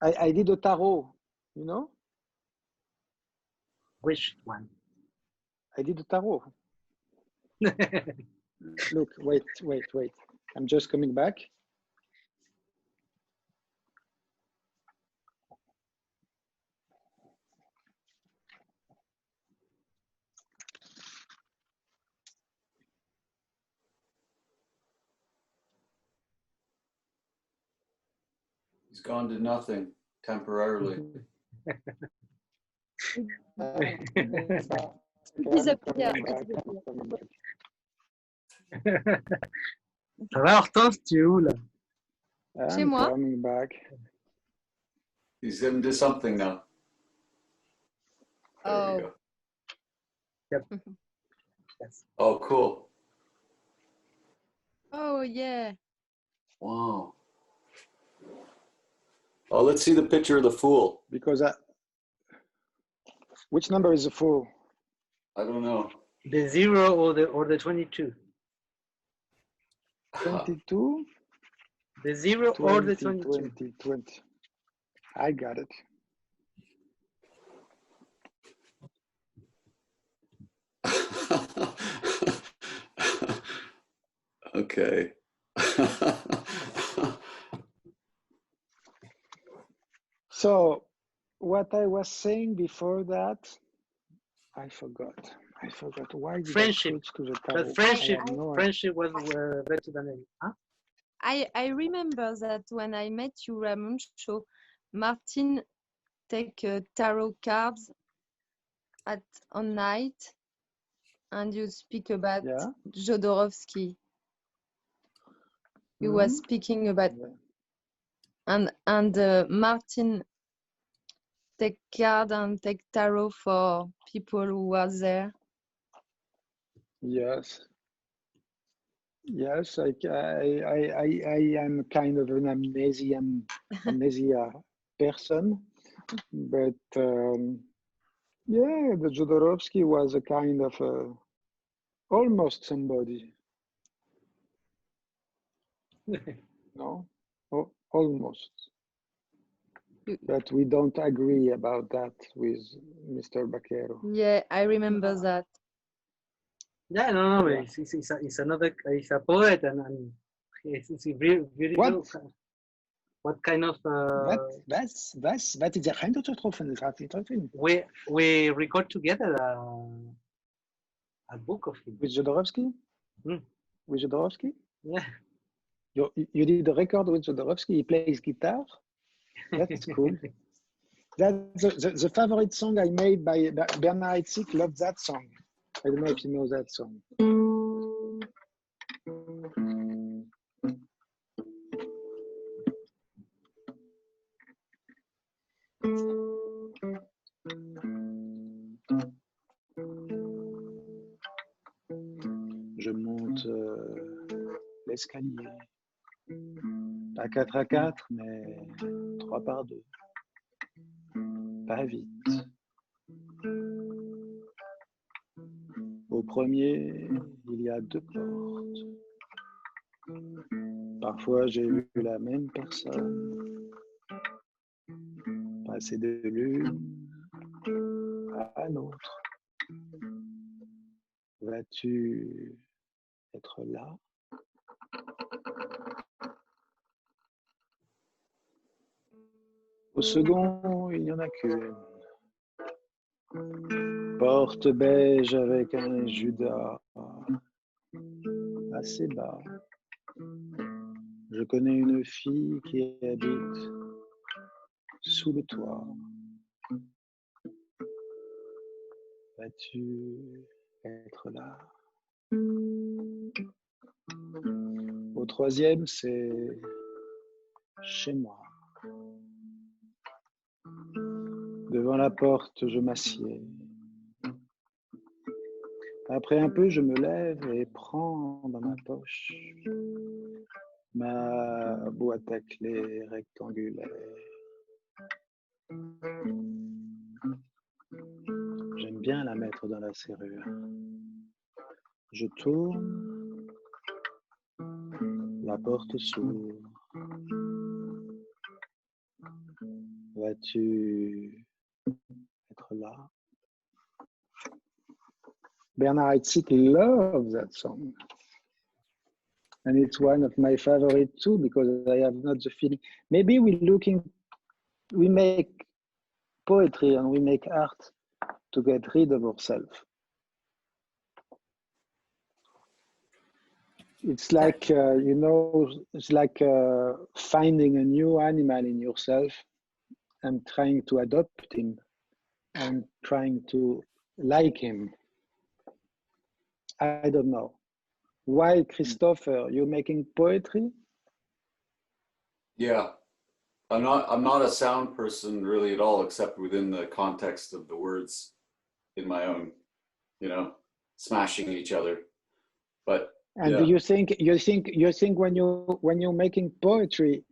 I did a tarot, you know? Which one? I did a tarot. Look, wait. I'm just coming back. He's gone to nothing temporarily. Ça va, Hortense, tu es où là? Chez moi. Coming back. He's into something now. There you go. Yep. Yes. Oh, cool. Oh, yeah. Wow. Oh, let's see the picture of the fool. Because which number is the fool? I don't know. The 0 or the 22? 22? The 0 or the 22? 20. I got it. Okay. So what I was saying before that, I forgot. I forgot why did Friendship. I switch to the But tarot. friendship, I have no friendship was better than any. Huh? I remember that when I met you, Ramuntxo, Martin take tarot cards on night, and you speak about Yeah. Jodorowsky. You was speaking about, Yeah. and Martin take card and take tarot for people who were there. Yes. Yes, I am kind of an amnesia person, but yeah, the Jodorowsky was a kind of almost somebody, no? Oh, almost. But we don't agree about that with Mr. Baquero. Yeah, I remember that. Yeah, no, Yeah. it's another, he's a poet and it's very, very good. What kind of Was is er geen getroffen? Is gaat hij treffen? we record together a book of him. With Jodorowsky? Hmm. With Jodorowsky? Yeah. You did a record with Jodorowsky. He plays guitar. That's cool. That's the favorite song I made by Bernard Heitzig. Love that song. I don't know if you know that song. Je monte l'escalier. Pas 4 à 4, mais 3 par 2. Pas vite. Au premier, il y a 2 portes. Parfois, j'ai vu la même personne passer de l'une à l'autre. Vas-tu être là? Au second, il n'y en a qu'une. Porte beige avec un Judas assez bas. Je connais une fille qui habite sous le toit. Vas-tu être là? Au troisième, c'est chez moi. Devant la porte, je m'assieds. Après un peu, je me lève et prends dans ma poche ma boîte à clés rectangulaire. J'aime bien la mettre dans la serrure. Je tourne, la porte s'ouvre. Vas-tu être là? Bernard Heitzig loves that song. And it's one of my favorite too, because I have not the feeling. Maybe we make poetry and we make art to get rid of ourselves. It's like, it's like finding a new animal in yourself and trying to adopt him and trying to like him. I don't know. Why, Christopher, you're making poetry? Yeah. I'm not a sound person really at all, except within the context of the words in my own, smashing each other. But and yeah. do you think when you're making poetry,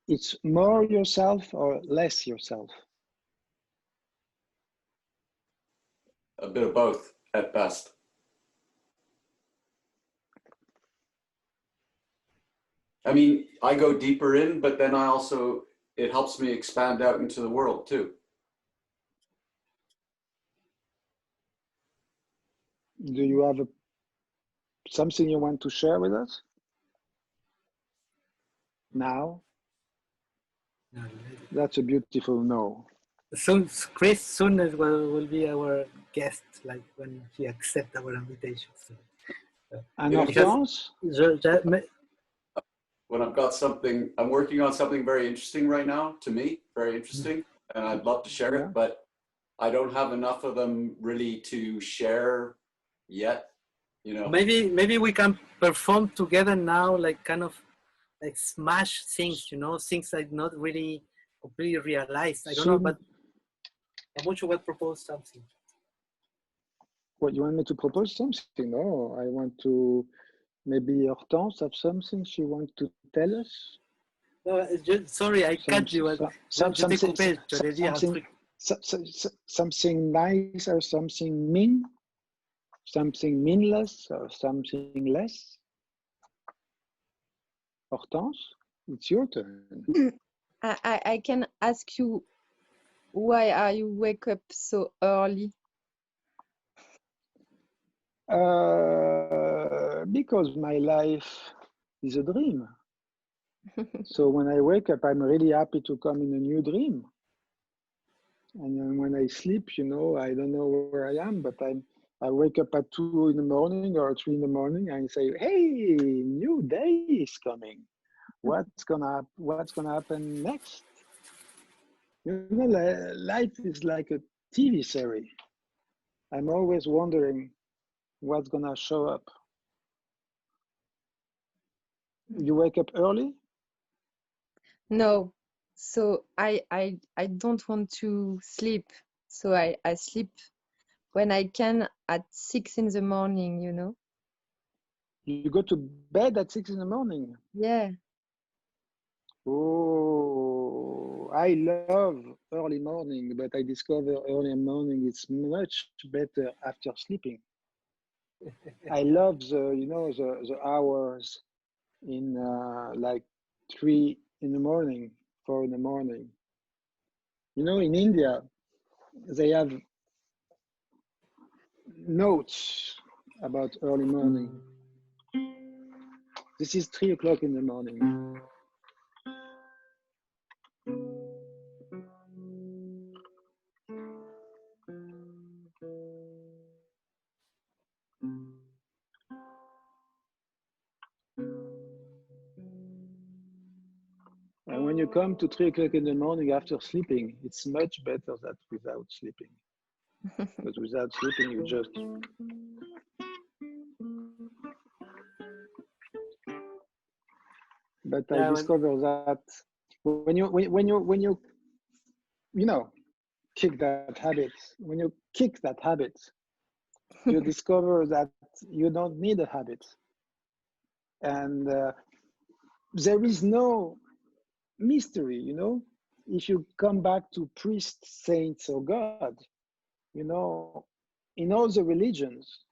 it's more yourself or less yourself? A bit of both at best. I mean, I go deeper in, but then it helps me expand out into the world too. Do you have something you want to share with us now? That's a beautiful no. soon, Chris soon will be our guest, like when he accepts our invitation. So, And Yeah, Hortense? when I've got something, I'm working on something very interesting right now, to me, very interesting, and I'd love to share Yeah. it, but I don't have enough of them really to share yet, you know. Maybe we can perform together now, like kind of like smash things, you know, things like not really completely realized. I don't know, Soon? but Ramuntxo will propose something. What, you want me to propose something? No, I want to, maybe Hortense have something she wants to tell us? No, sorry, I cut you. Je t'ai coupé, tu allais dire un truc. Something nice or something mean? Something meaningless or something less? Hortense, it's your turn. I can ask you, why are you wake up so early? Because my life is a dream. So when I wake up, I'm really happy to come in a new dream. And then when I sleep, you know, I don't know where I am, but I wake up at 2 in the morning or 3 in the morning and say, hey, new day is coming. What's gonna happen next? You know, life is like a TV series. I'm always wondering what's gonna show up. You wake up early? No, so I don't want to sleep. So I sleep when I can at 6 in the morning, you know? You go to bed at 6 in the morning? Yeah. Oh, I love early morning, but I discover early morning is much better after sleeping. I love the hours in like 3 in the morning, 4 in the morning. You know, in India, they have notes about early morning. This is 3 o'clock in the morning. And when you come to 3 o'clock in the morning after sleeping, it's much better than without sleeping. Because without sleeping, you just But I discover that when you kick that habit, when you kick that habit, you discover that you don't need a habit, and there is no mystery. You know, if you come back to priests, saints, or God, you know, in all the religions,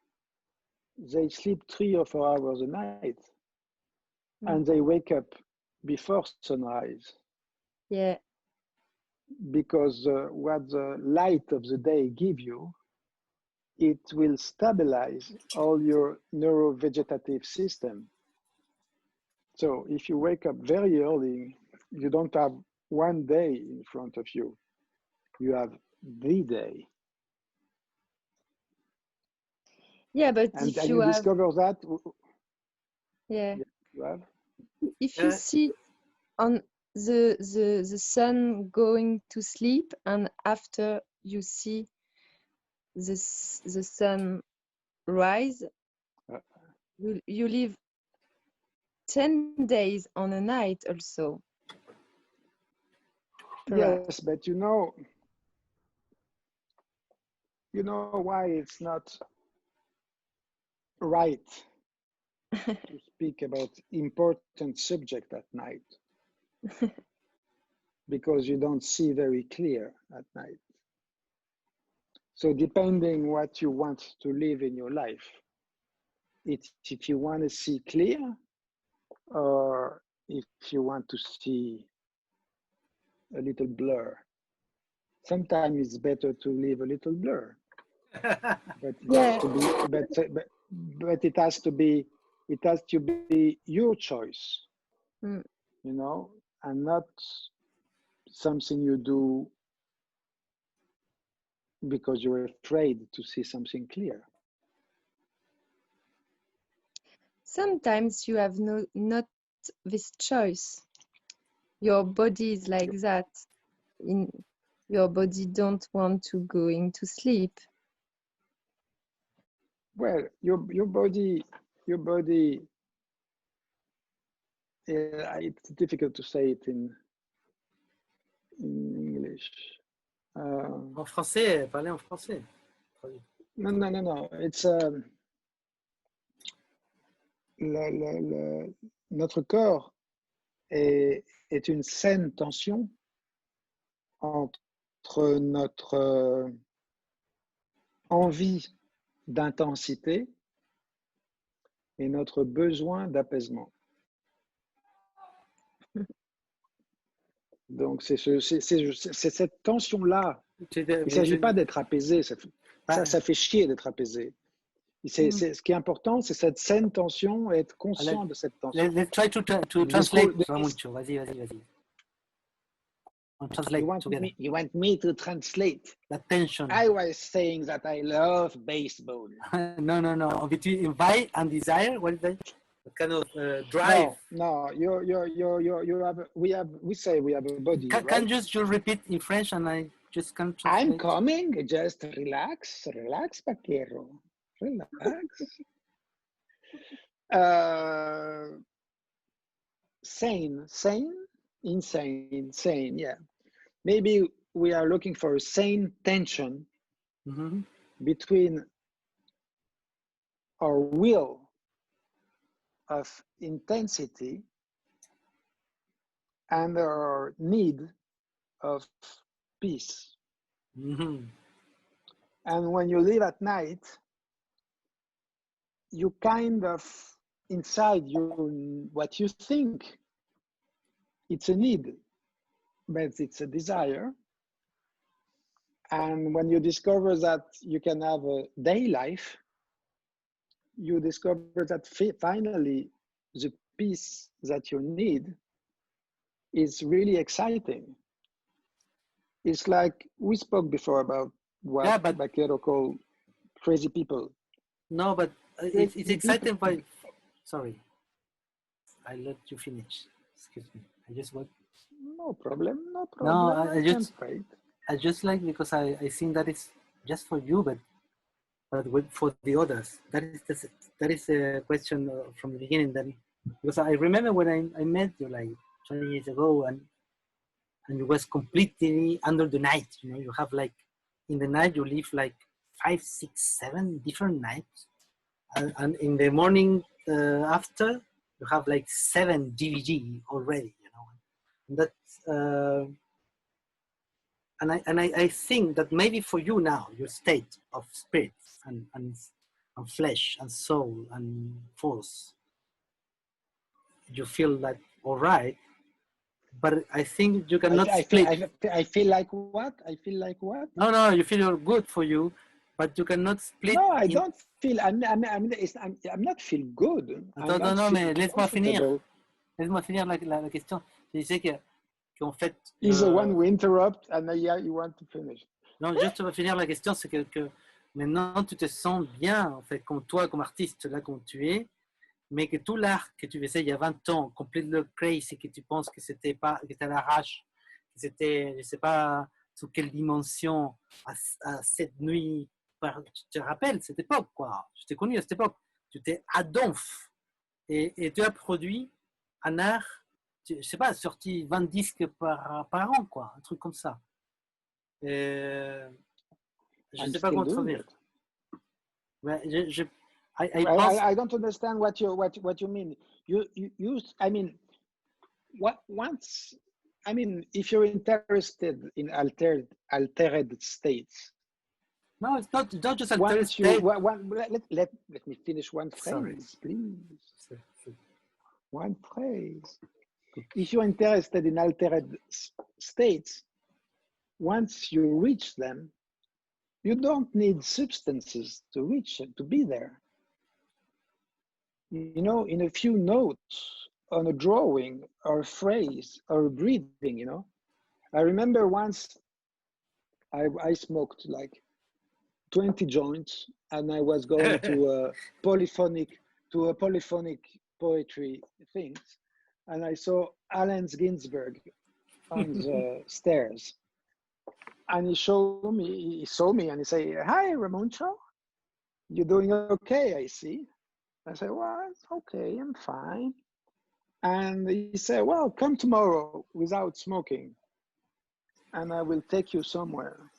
they sleep 3 or 4 hours a night, and they wake up before sunrise. Yeah. Because what the light of the day give you, it will stabilize all your neurovegetative system. So if you wake up very early, you don't have one day in front of you. You have the day. Yeah, but and if you have, discover that. yeah, You have. If you see on the sun going to sleep, and after you see the sun rise, you live 10 days on a night also. Yes, but you know why it's not right to speak about important subject at night? Because you don't see very clear at night. So depending what you want to live in your life, it's if you want to see clear or if you want to see a little blur. Sometimes it's better to live a little blur. But it has to be, but it has to be your choice, you know, and not something you do because you're afraid to see something clear. Sometimes you have not this choice. Your body is like that. Your body don't want to go into sleep. Well, your body, it's difficult to say it in English. En français, parlez en français. No. It's notre corps est une saine tension entre notre envie d'intensité et notre besoin d'apaisement. Donc, c'est cette tension-là. Il ne s'agit pas d'être apaisé. Ça fait chier d'être apaisé. Ce qui est important, c'est cette saine tension et être conscient de cette tension. Let's try to translate, Ramuntxo. Vas-y. On translate together. You want me to translate? That tension. I was saying that I love baseball. No. Between invite and desire, what is that? What kind of drive? No. We say we have a body. Can you repeat in French and I just can translate? I'm coming. Just relax, Paquero. Relax. Insane. Yeah. Maybe we are looking for a sane tension between our will of intensity and our need of peace. And when you live at night, you kind of inside you, what you think it's a need, but it's a desire. And when you discover that you can have a day life, you discover that finally the peace that you need is really exciting. It's like we spoke before about what Vaquero called crazy people. No, but it's exciting by... Sorry, I let you finish. Excuse me. I just want... No problem. No, I just like, because I think that is just for you, but for the others. That is a question from the beginning. That, because I remember when I met you like 20 years ago, and it was completely under the night. You know, you have like, in the night you live like 5, 6, 7 different nights, and in the morning after you have like 7 DVD already. You know, and that's and I think that maybe for you now, your state of spirit and flesh and soul and force, you feel like all right, but I think you cannot split. I feel like what? I feel like what? No, you feel good for you, but you cannot split. No, I don't feel. I'm not feel good. Non, mais laisse-moi finir. Laisse-moi finir la question. Je disais qu'en fait. He's the one who interrupt, and you want to finish. Non, juste pour finir la question, c'est que maintenant tu te sens bien, en fait, comme toi, comme artiste, là, comme tu es, mais que tout l'art que tu faisais il y a 20 ans, complètement crazy, que tu penses que c'était pas, que c'était à l'arrache, que c'était, je sais pas, sous quelle dimension, à cette nuit, tu te rappelles cette époque, quoi. Je t'ai connu à cette époque. Tu étais à donf. Et tu as produit un art, je sais pas, sorti 20 disques par an, quoi. Un truc comme ça. Je ne sais pas comment te dire. Mais I don't understand what you mean. You I mean, if you're interested in altered states. No, it's not just altered states. Let me finish one phrase, please. One phrase. If you're interested in altered states, once you reach them, you don't need substances to reach it, to be there. You know, in a few notes on a drawing or a phrase or breathing, you know. I remember once I smoked like 20 joints, and I was going to a polyphonic poetry things, and I saw Allen Ginsberg on the stairs, and he saw me, and he said, "Hi, Ramuntxo, you're doing okay, I see." I said, "Well, it's okay, I'm fine." And he said, "Well, come tomorrow without smoking, and I will take you somewhere."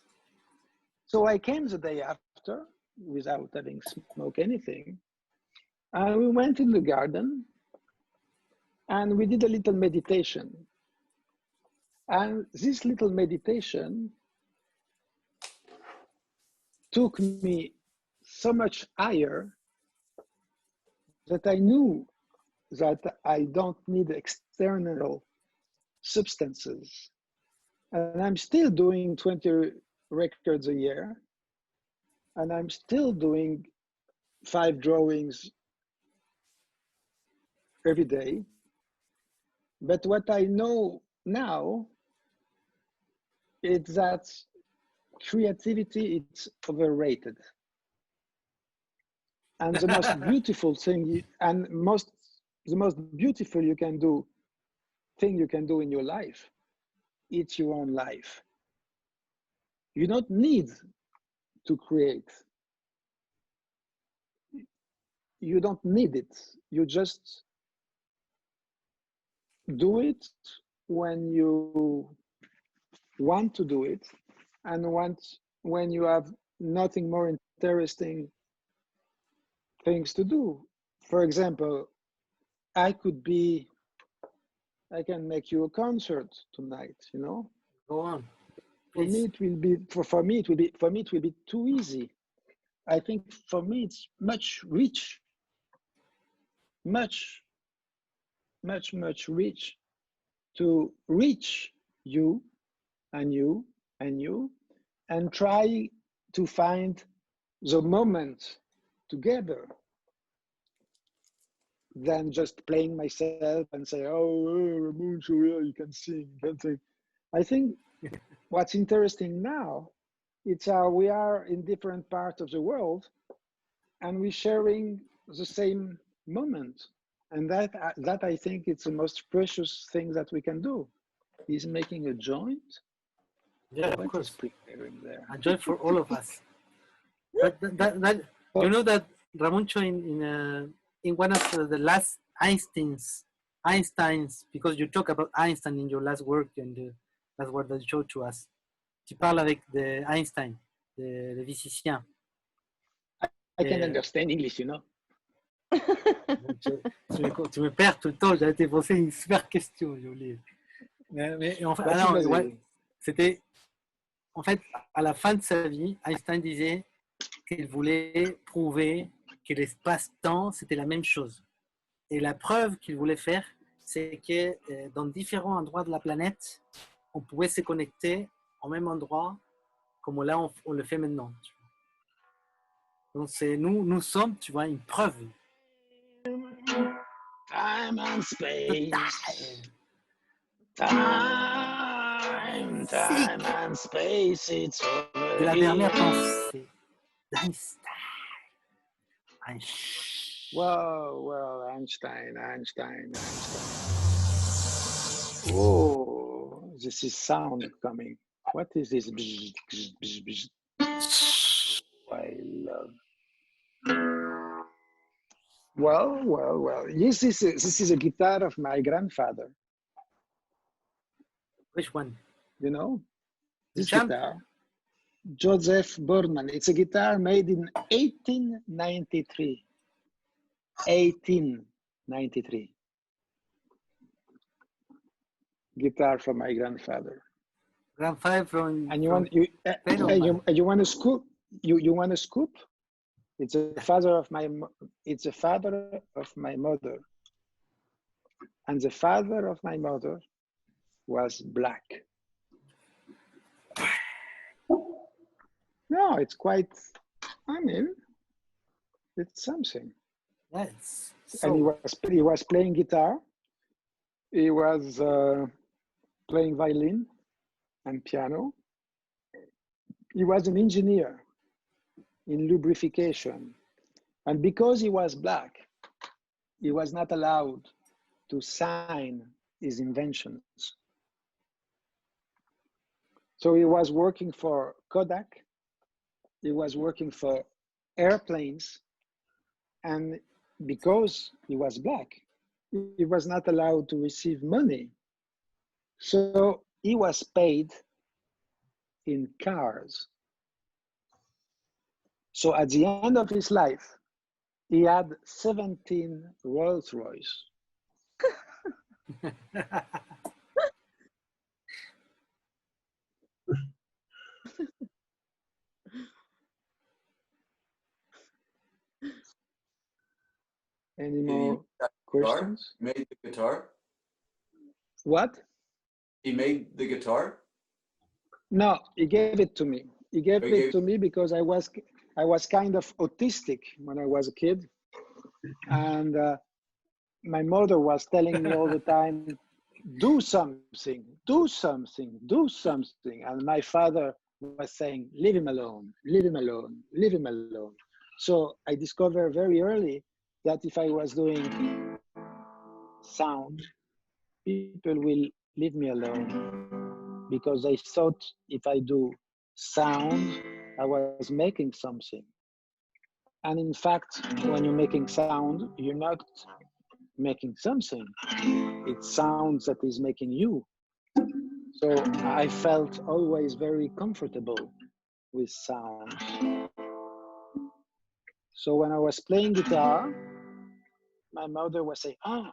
So I came the day after without having smoked anything. And we went in the garden and we did a little meditation. And this little meditation took me so much higher that I knew that I don't need external substances. And I'm still doing 20 records a year. And I'm still doing 5 drawings every day. But what I know now is that creativity is overrated. And the most beautiful thing, the most beautiful thing you can do in your life, it's your own life. You don't need to create. You don't need it. You just do it when you want to do it, and when you have nothing more interesting things to do. For example, I can make you a concert tonight, you know? Go on. For me, it will be too easy. I think for me, it's much rich to reach you and you and you, and try to find the moment together than just playing myself and say, "Oh, Ramuntxo, yeah, you can sing, you can sing." I think what's interesting now, it's we are in different parts of the world and we're sharing the same moment. And that I think it's the most precious thing that we can do. He's making a joint. Yeah, what of course. Preparing there? A joint for all of us. But you know that Ramuntxo in one of the last Einsteins, because you talk about Einstein in your last work and the last work that you showed to us. Tu parles avec de Einstein, le physicien. I can understand English, you know. Tu me perds tout le temps, j'avais été penser une super question, j'ai oublié. Mais en fait, c'était, en fait, à la fin de sa vie, Einstein disait qu'il voulait prouver que l'espace-temps, c'était la même chose. Et la preuve qu'il voulait faire, c'est que dans différents endroits de la planète, on pouvait se connecter au même endroit, comme là, on le fait maintenant. Tu vois. Donc, nous sommes, tu vois, une preuve. Time and space. Time and space, it's over. De la dernière pensée d'Einstein. Well, Einstein. Oh, this is sound coming. What is this? Bzz, bzz, bzz, bzz. I love. Well. Yes, this is a guitar of my grandfather. Which one? You know, this Champ? guitar, Joseph Borman. It's a guitar made in 1893. 1893. Guitar from my grandfather. Grandfather from. And you want a scoop? You want a scoop? It's the father of my mother, and the father of my mother was black. No, it's quite. I mean, it's something. Yes. And he was playing guitar. He was playing violin and piano. He was an engineer. in lubrification. And because he was black, he was not allowed to sign his inventions. So he was working for Kodak, he was working for airplanes, and because he was black, he was not allowed to receive money. So he was paid in cars. So at the end of his life, he had 17 Rolls Royce. Any more questions? He made the guitar? What? He made the guitar? No, he gave it to me. He gave it to me because I was kind of autistic when I was a kid. And my mother was telling me all the time, do something, do something, do something. And my father was saying, leave him alone, leave him alone, leave him alone. So I discovered very early that if I was doing sound, people will leave me alone, because they thought if I do sound, I was making something. And in fact, when you're making sound, you're not making something. It's sounds that is making you. So I felt always very comfortable with sound. So when I was playing guitar, my mother was saying, oh,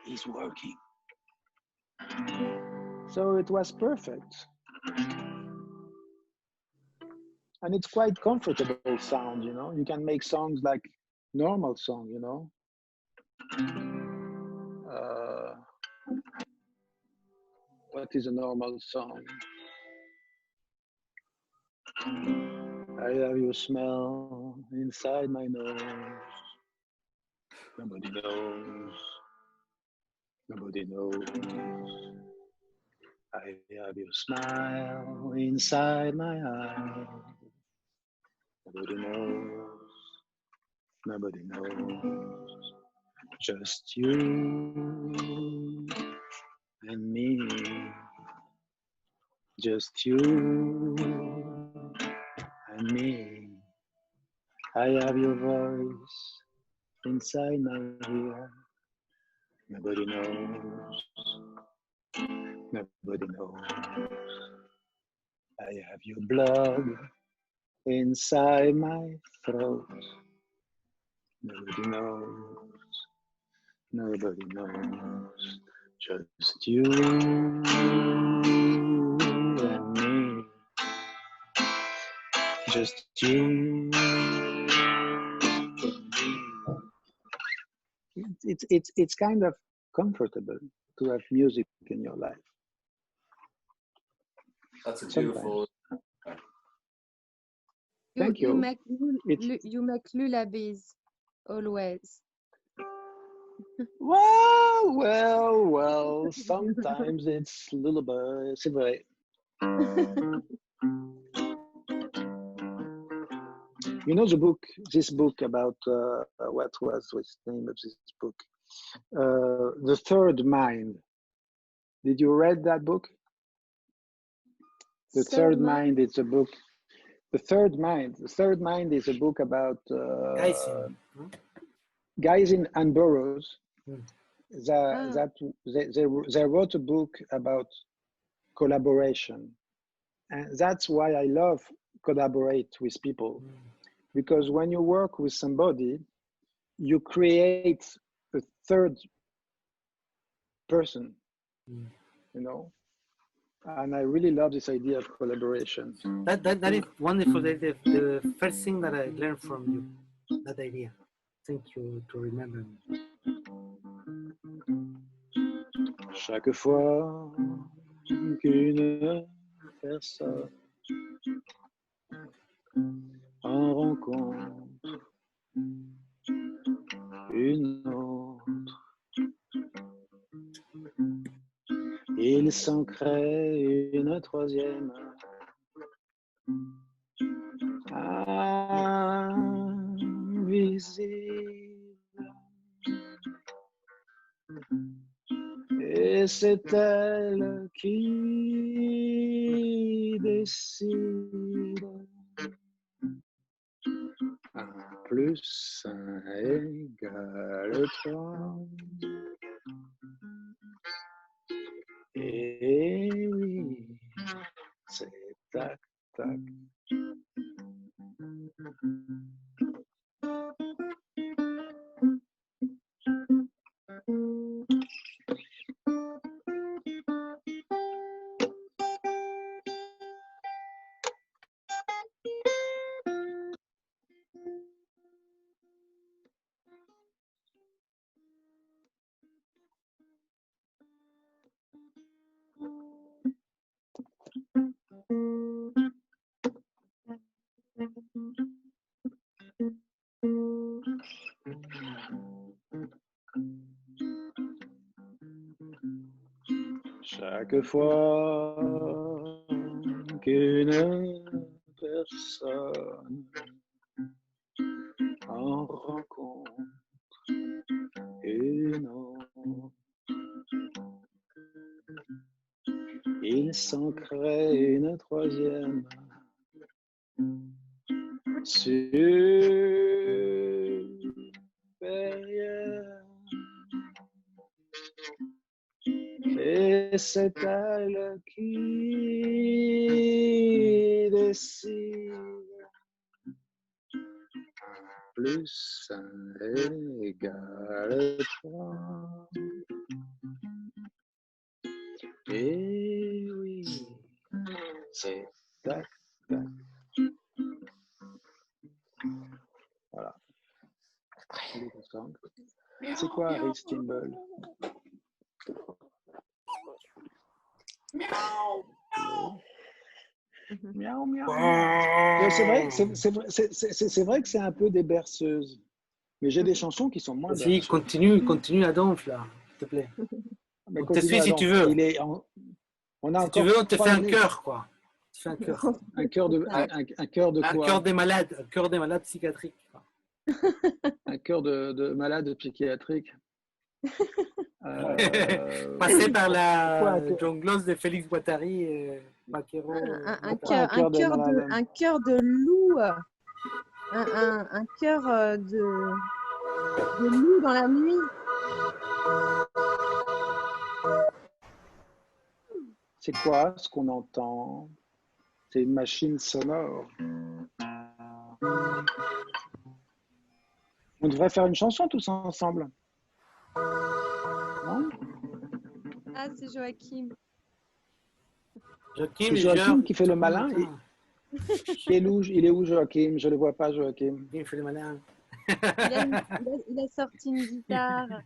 he's working. So it was perfect. And it's quite comfortable sound, you know. You can make songs like normal song, you know. What is a normal song? I have your smell inside my nose. Nobody knows. Nobody knows. I have your smile inside my eyes. Nobody knows. Nobody knows. Just you and me. Just you and me. I have your voice inside my ear. Nobody knows. Nobody knows. I have your blood inside my throat. Nobody knows. Nobody knows. Just you and me. Just you and me. It's kind of comfortable to have music in your life. That's a beautiful. Thank you. You make lullabies always. Well. Sometimes it's lullaby. C'est vrai. You know this book about what was the name of this book? The Third Mind. Did you read that book? The Third Mind is a book. The Third Mind. The Third Mind is a book about Geising and Burroughs. They wrote a book about collaboration, and that's why I love collaborate with people, because when you work with somebody, you create a third person, you know. And I really love this idea of collaboration. That is wonderful. The first thing that I learned from you, that idea. Thank you to remember me. Chaque fois qu'une personne en rencontre une autre, il s'en crée une troisième. Ah, Et c'est elle qui décide. 1 plus 1 égale 3. Et oui, c'est tac, tac. Chaque fois qu'une personne en rencontre une autre, il s'en crée une troisième supérieure. Et c'est elle qui décide. 1 plus 1 égale 3. Et oui, c'est tac, tac. Voilà. C'est quoi Harry Stimble? Miaou, miaou. C'est vrai que c'est un peu des berceuses. Mais j'ai des chansons qui sont moins Vas-y, berceuses. continue à donf, là, s'il te plaît. Mais On te suit si tu veux. On a si tu encore veux, on te 3 fait un minutes. cœur, quoi. Tu fais un cœur. Un cœur de quoi? Un cœur des malades. Un cœur des malades psychiatriques. Un cœur de malade psychiatrique. Passé par la Pourquoi jongleuse de Félix Guattari et Vaquero. Un cœur de loup. Un cœur de loup dans la nuit. C'est quoi ce qu'on entend? C'est une machine sonore. On devrait faire une chanson tous ensemble. Non? Ah, c'est Joachim. C'est Joachim qui fait le malin. Il est où Joachim? Je ne le vois pas, Joachim. Il fait le malin. Il a sorti une guitare.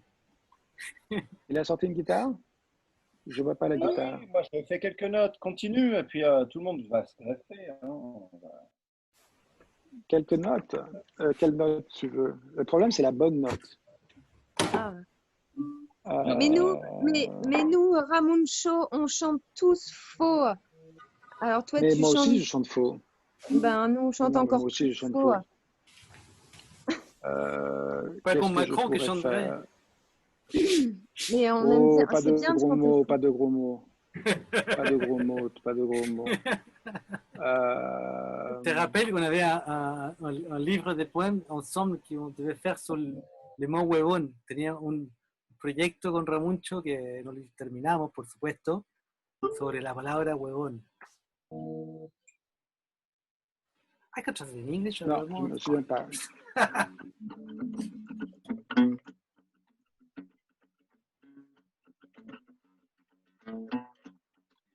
Il a sorti une guitare? Je ne vois pas la guitare. Oui, moi, je fais quelques notes. Continue, et puis tout le monde va se greffer. Hein. Quelques notes? Quelle note tu veux? Le problème, c'est la bonne note. Ah. Mais nous, Ramuntxo, on chante tous faux. Alors toi, mais tu moi chantes... aussi, je chante faux. Ben, nous, on chante encore moi aussi, je chante faux. Pas comme Macron qui chante vrai. Mais on aime bien. Pas C'est de bien gros de mots, chanter. pas de gros mots. Pas de gros mots, pas de gros mots. Je te rappelle qu'on avait un livre de poèmes ensemble qu'on devait faire sur le mot huevón. Tenía un proyecto con Ramuntxo que no lo terminamos, por supuesto, sobre la palabra huevón. I can translate in English. Non, je ne me souviens pas.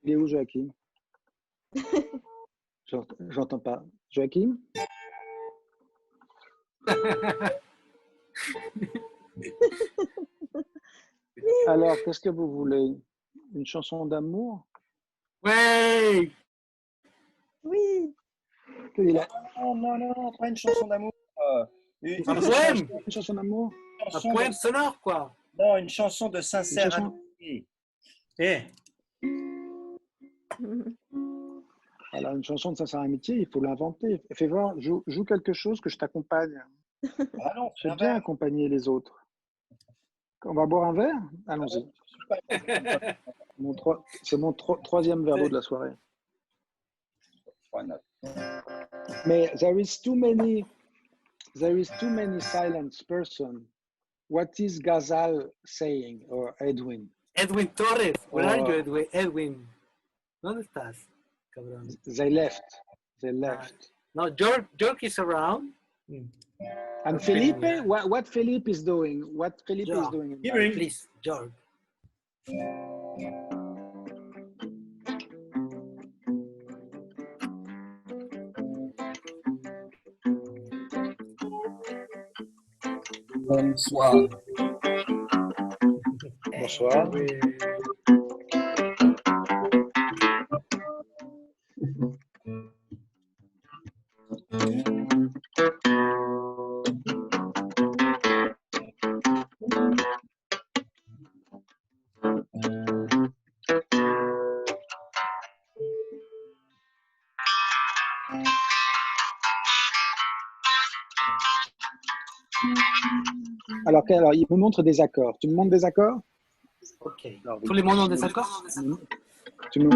Il est où, Joachim? J'entends pas. Joachim? Alors, qu'est-ce que vous voulez? Une chanson d'amour? Ouais. Oui. Non, pas une chanson d'amour. Un poème. Une chanson d'amour? Un poème sonore, quoi. Non, une chanson de sincère amitié. Voilà, une chanson de sincère amitié, il faut l'inventer. Fais voir, joue quelque chose que je t'accompagne. Ah non, J'aime bien accompagner les autres. On va boire un verre? Allons-y. C'est mon troisième verre d'eau de la soirée. Why not? Mais there is too many silent person. What is Ghazal saying, or Edwin? Edwin Torres, where are you, Or- Edwin? Edwin, ¿dónde estás, cabrón? They left. No, George is around. And Felipe, what Felipe is doing? What Felipe is Yeah. doing? in Hearing. Please, George. Bonsoir. Bonsoir. Alors, il me montre des accords. Tu me montres des accords? Ok. Alors, Tous les monde ont des accords? Tu me...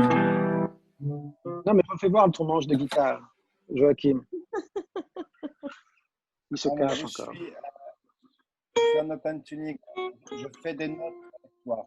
Non, mais refais voir ton manche de guitare, Joachim. Il se cache encore. Je suis en open tuning. Je fais des notes avec toi.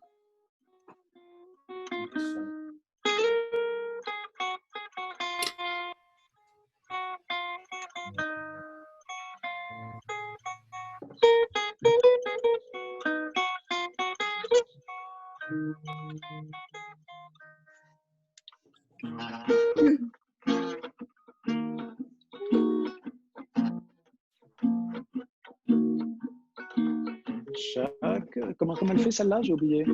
Comment elle fait celle-là? J'ai oublié.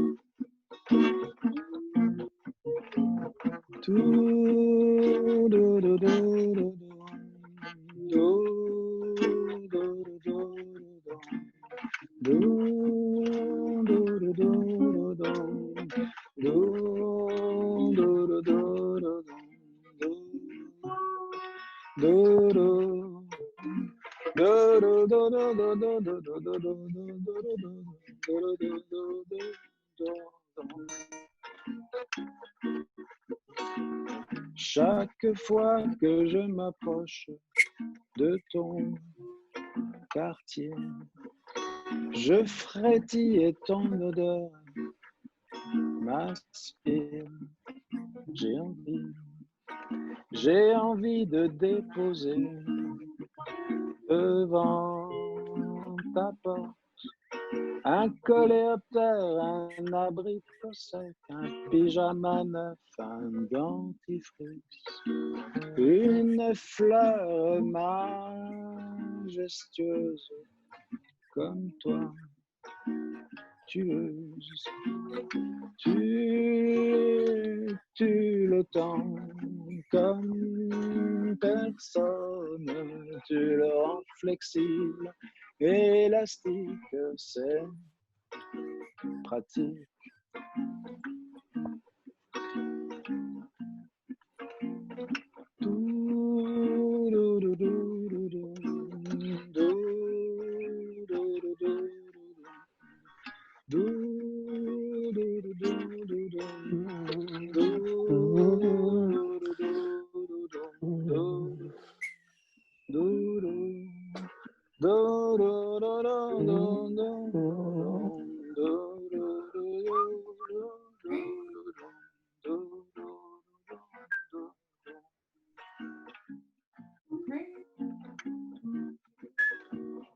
Chaque fois que je m'approche de ton quartier, je frétille ton odeur m'aspire. J'ai envie de déposer devant ta porte un coléoptère, un abricot sec, un pyjama neuf, un dentifrice, une fleur majestueuse comme toi, tueuse. Tu le temps comme personne, tu le rends flexible, élastique, c'est pratique.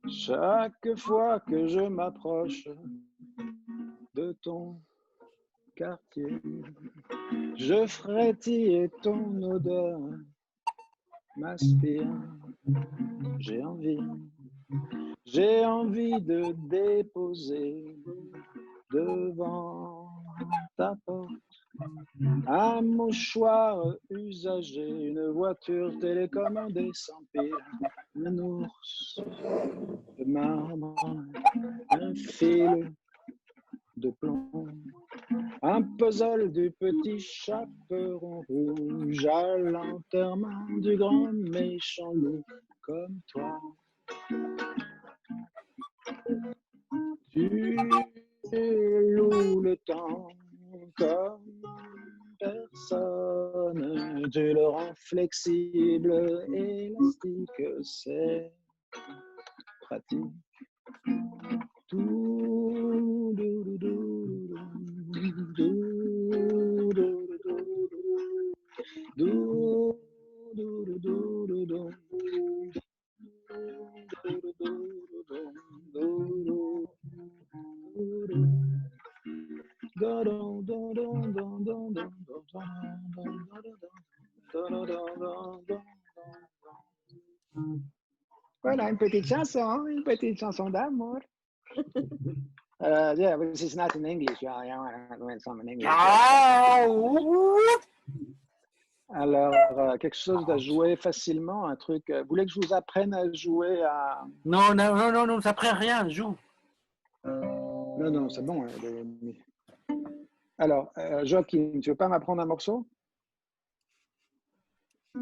Chaque fois que je m'approche de ton quartier, je frétille ton odeur m'aspire. J'ai envie de déposer devant ta porte un mouchoir usagé, une voiture télécommandée sans pile, un ours de marbre, un fil de plomb, un puzzle du petit chaperon rouge à l'enterrement du grand méchant loup comme toi. Tu et loue le temps comme personne. Tu le rends flexible, élastique, c'est pratique. Dou, dou, dou, dou, dou, dou, dou, dou, dou, dou, dou, dou. Voilà, une petite chanson d'amour. Yeah, but it's not in English. Yeah, I want to win some in English. Alors, quelque chose à jouer facilement, un truc. Vous voulez que je vous apprenne à jouer à... Non, non, non, non, non, ça prend rien, joue. Non, non, c'est bon. Alors, Joachim, tu veux pas m'apprendre un morceau? Tu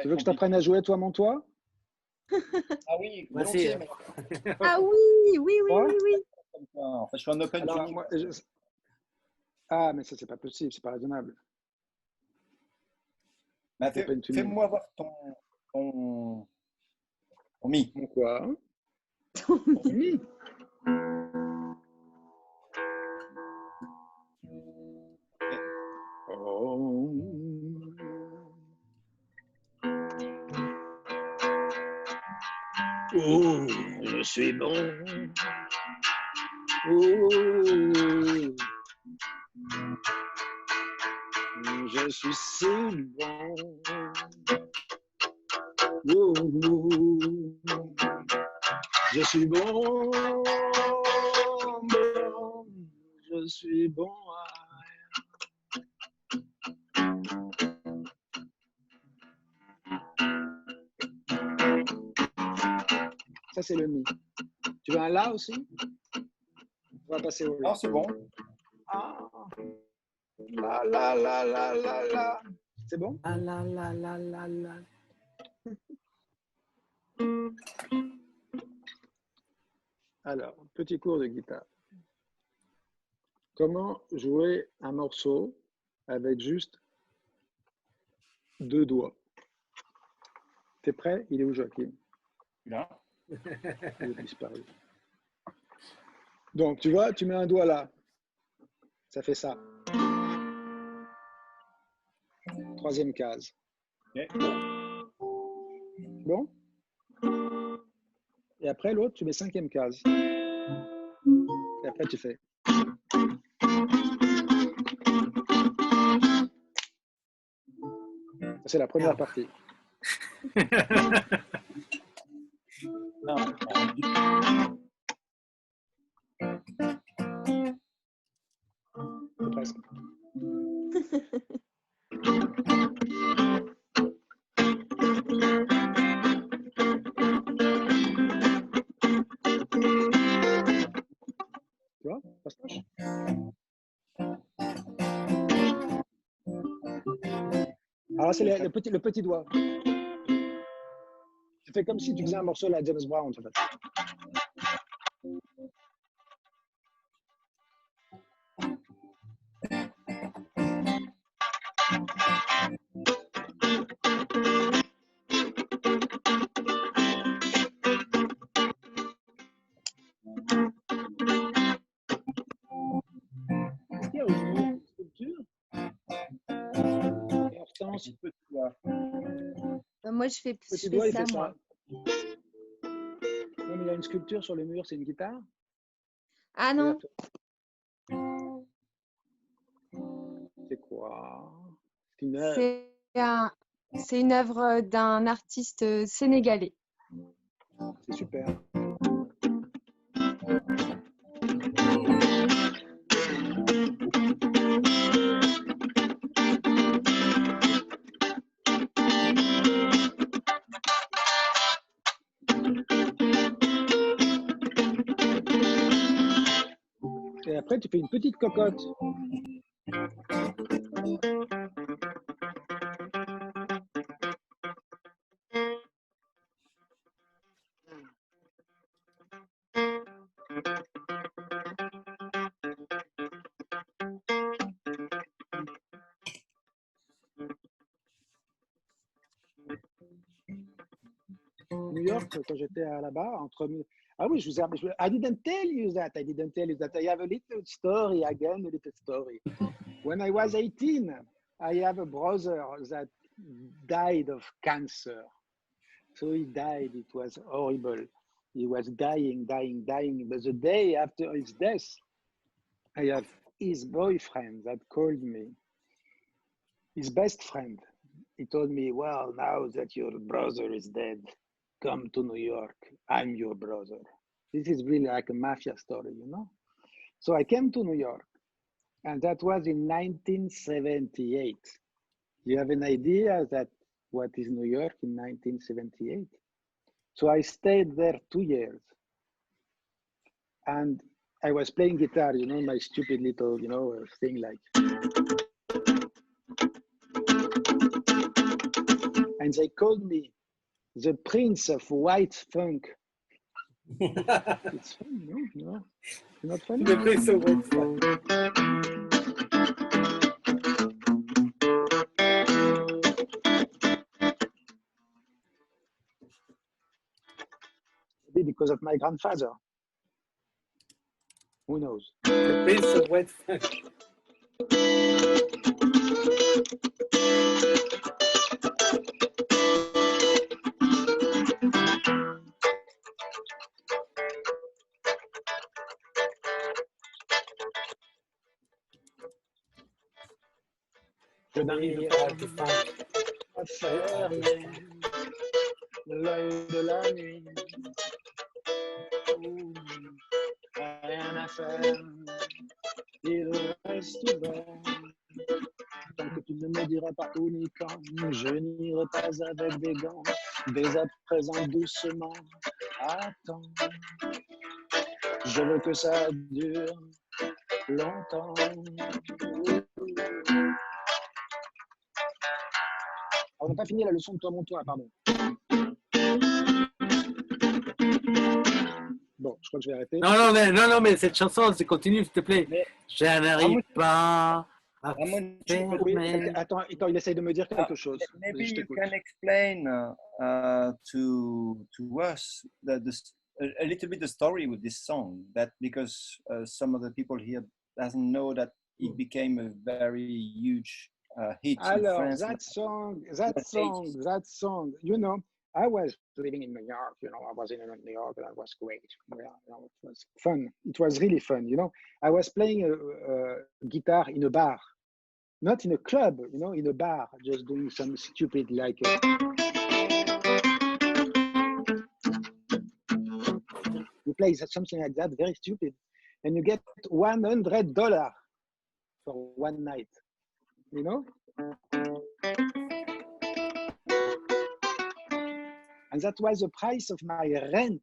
veux que je t'apprenne à jouer, toi, mon toit? Ah oui, Vas-y. volontiers. Mais... Ah oui, oui, oui, Ouais. oui, oui. En fait, je suis en open Alors, tuning. moi, Ah, mais ça, c'est pas possible, c'est pas raisonnable. Mais Open tuning. fais-moi voir ton mi. Mon quoi? Mi. Oh. Oh, je suis bon. Oh, je suis si bon. Oh, je suis bon. Bon, je suis bon. Ça, c'est le mi. Tu veux un la aussi? On va passer au la. Non, c'est bon. Ah. La, la, la, la, la, la. C'est bon? La, la, la, la, la, la. Alors, petit cours de guitare. Comment jouer un morceau avec juste 2 doigts? T'es prêt? Il est où, Joachim? Là. Il est disparu. Donc, tu vois, tu mets un doigt là. Ça fait ça. 3e case. Okay. Bon? Et après, l'autre, tu mets 5e case. Et après, tu fais. C'est la première partie. Non. C'est presque. Tu vois? Passe-touche. Alors, c'est le petit doigt. Tu fais comme si tu faisais un morceau à la James Brown, en fait. Est-ce qu'il y a une sculpture? Hortense, Petit doigt. Moi, je fais petit doigt, il ça, fait moi. ça. Non, mais il y a une sculpture sur le mur, c'est une guitare? Ah non, C'est quoi? C'est une œuvre. c'est une œuvre d'un artiste sénégalais. C'est super. Et après, tu fais une petite cocotte. New York, quand j'étais là-bas, ah oui, I didn't tell you that. I didn't tell you that. I have a little story, again, a little story. When I was 18, I have a brother that died of cancer. So he died. It was horrible. He was dying. But the day after his death, I have his boyfriend that called me, his best friend. He told me, well, now that your brother is dead, come to New York. I'm your brother. This is really like a mafia story, you know? So I came to New York, and that was in 1978. You have an idea that what is New York in 1978? So I stayed there 2 years. And I was playing guitar, you know, my stupid little, you know, thing like. And they called me the Prince of White Funk. It's funny, no? No? Not funny? The Prince of White Funk. Maybe because of my grandfather. Who knows? The Prince of White Funk. Je L'œil à fermer l'œil de la nuit. Rien à faire, il reste ouvert. Tant que tu ne me diras pas où ni quand, je n'irai pas avec des gants. Dès à présent, doucement, attends. Je veux que ça dure longtemps. On n'a pas fini la leçon de toi, mon toit, pardon. Bon, je crois que je vais arrêter. Non, mais cette chanson, continue, s'il te plaît. Mais, Je n'arrive pas à Oui, attends, il essaye de me dire quelque chose. maybe Je you t'écoute. can explain to us a little bit the story with this song. That because some of the people here doesn't know that it became a very huge hit in Alors, France. that song, you know, I was living in New York, you know, I was in New York, and that was great. Yeah, you know, it was fun. It was really fun, you know. I was playing a guitar in a bar, not in a club, you know, in a bar, just doing some stupid, like, you play something like that, very stupid, and you get $100 for one night, you know? And that was the price of my rent.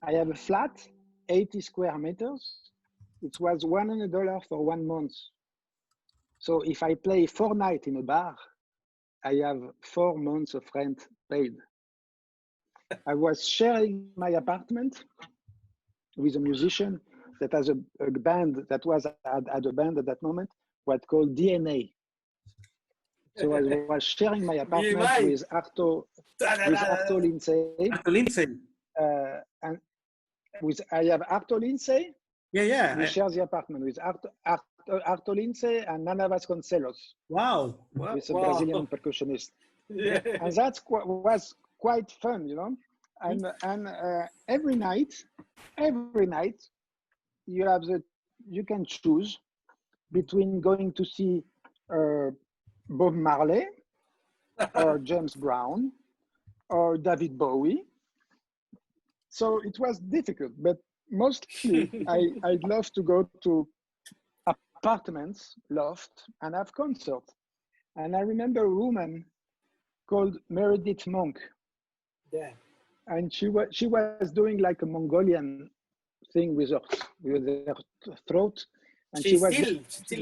I have a flat, 80 square meters. It was $100 for 1 month. So if I play 4 nights in a bar, I have 4 months of rent paid. I was sharing my apartment with a musician that has a band that was at a band at that moment, what called DNA. So I was sharing my apartment with Arto Lindsay. Arto Lindsay. And I have Arto Lindsay. Yeah. We share the apartment with Arto Lindsay and Nana Vasconcelos. Wow. With a Brazilian percussionist. Yeah. And that was quite fun, you know. And every night, you can choose between going to see Bob Marley or James Brown or David Bowie. So it was difficult, but mostly I'd love to go to apartments, loft, and have concerts. And I remember a woman called Meredith Monk. Yeah. And she was doing like a Mongolian thing with her throat. And she was doing something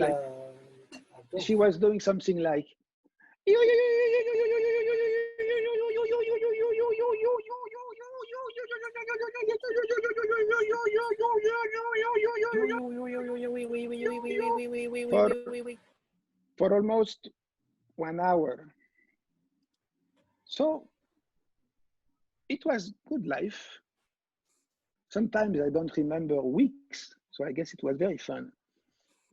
like for almost 1 hour. So it was good life. Sometimes I don't remember weeks, so I guess it was very fun.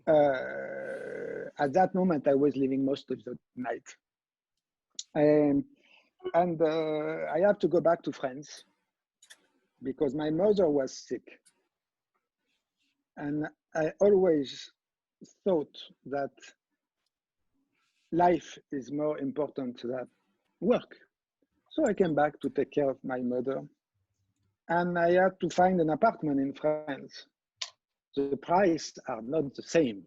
At that moment, I was living most of the night. And I have to go back to France because my mother was sick. And I always thought that life is more important than work. So I came back to take care of my mother. And I had to find an apartment in France. The prices are not the same.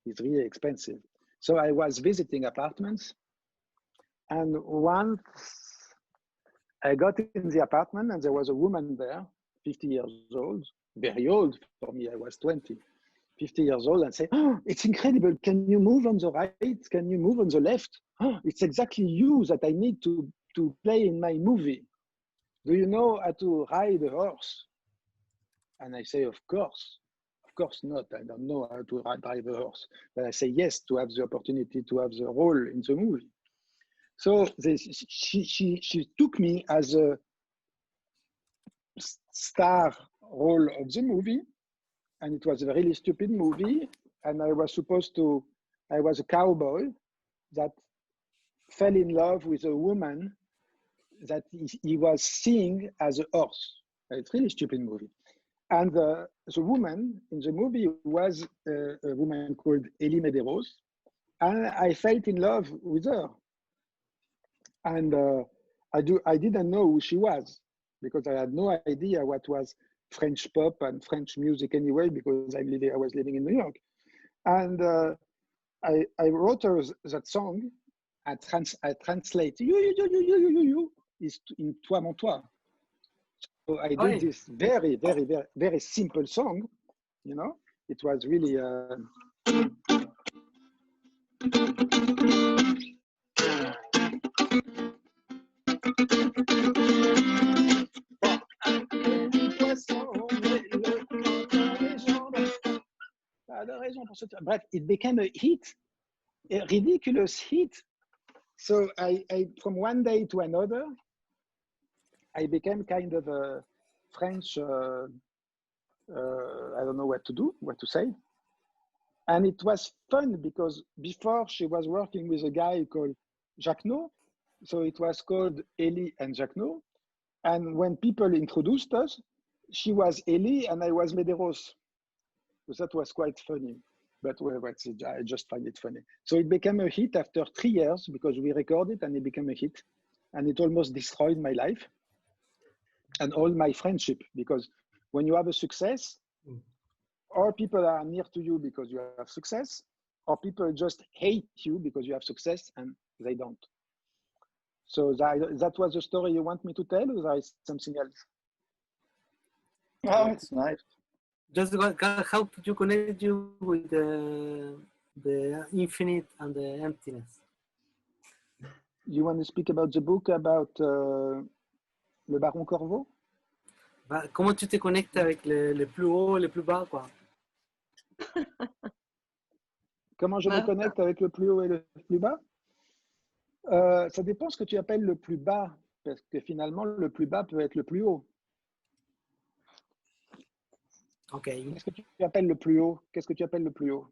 It's really expensive. So I was visiting apartments. And once I got in the apartment and there was a woman there, 50 years old, very old for me, I was 20, 50 years old, and say, oh, it's incredible. Can you move on the right? Can you move on the left? Oh, it's exactly you that I need to play in my movie. Do you know how to ride a horse? And I say, of course not. I don't know how to drive a horse. But I say yes to have the opportunity to have the role in the movie. So she took me as a star role of the movie. And it was a really stupid movie. And I was a cowboy that fell in love with a woman that he was seeing as a horse. It's a really stupid movie. And the woman in the movie was a woman called Elie Medeiros. And I fell in love with her. And I didn't know who she was because I had no idea what was French pop and French music anyway, because I was living in New York. And I wrote her that song. I translate you is in toi mon toi. So I did this very, very, very, very simple song. You know, it was really. Bref, it became a hit, a ridiculous hit. So I from one day to another, I became kind of a French, I don't know what to say. And it was fun because before she was working with a guy called Jacquenot. So it was called Elie and Jacquenot. And when people introduced us, she was Elie and I was Medeiros. So that was quite funny. But I just find it funny. So it became a hit after 3 years because we recorded and it became a hit. And it almost destroyed my life and all my friendship, because when you have a success, or people are near to you because you have success, or people just hate you because you have success and they don't. So that was the story you want me to tell, or there is something else? Oh, it's nice. Just how could you connect you with the infinite and the emptiness? You want to speak about the book about le Baron Corveau? Bah, comment tu te connectes avec les plus hauts, les plus bas, quoi? Comment je me connecte avec le plus haut et le plus bas? Ça dépend ce que tu appelles le plus bas, parce que finalement, le plus bas peut être le plus haut. Ok. Qu'est-ce que tu appelles le plus haut? Qu'est-ce que tu appelles le plus haut?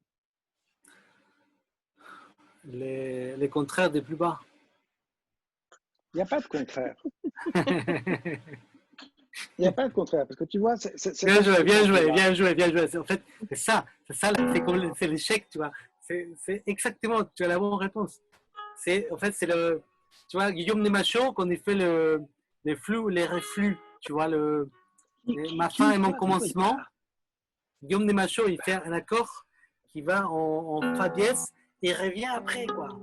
Les contraires des plus bas. Il n'y a pas de contraire. Il n'y a pas de contraire, parce que tu vois... Bien joué. En fait, c'est ça, c'est l'échec, tu vois. C'est exactement, tu as la bonne réponse. En fait, c'est le... Tu vois, Guillaume Desmachaut, quand il fait les flux, les reflux, tu vois, ma fin et mon commencement, Guillaume Desmachaut, il fait un accord qui va en fa dièse et revient après, quoi.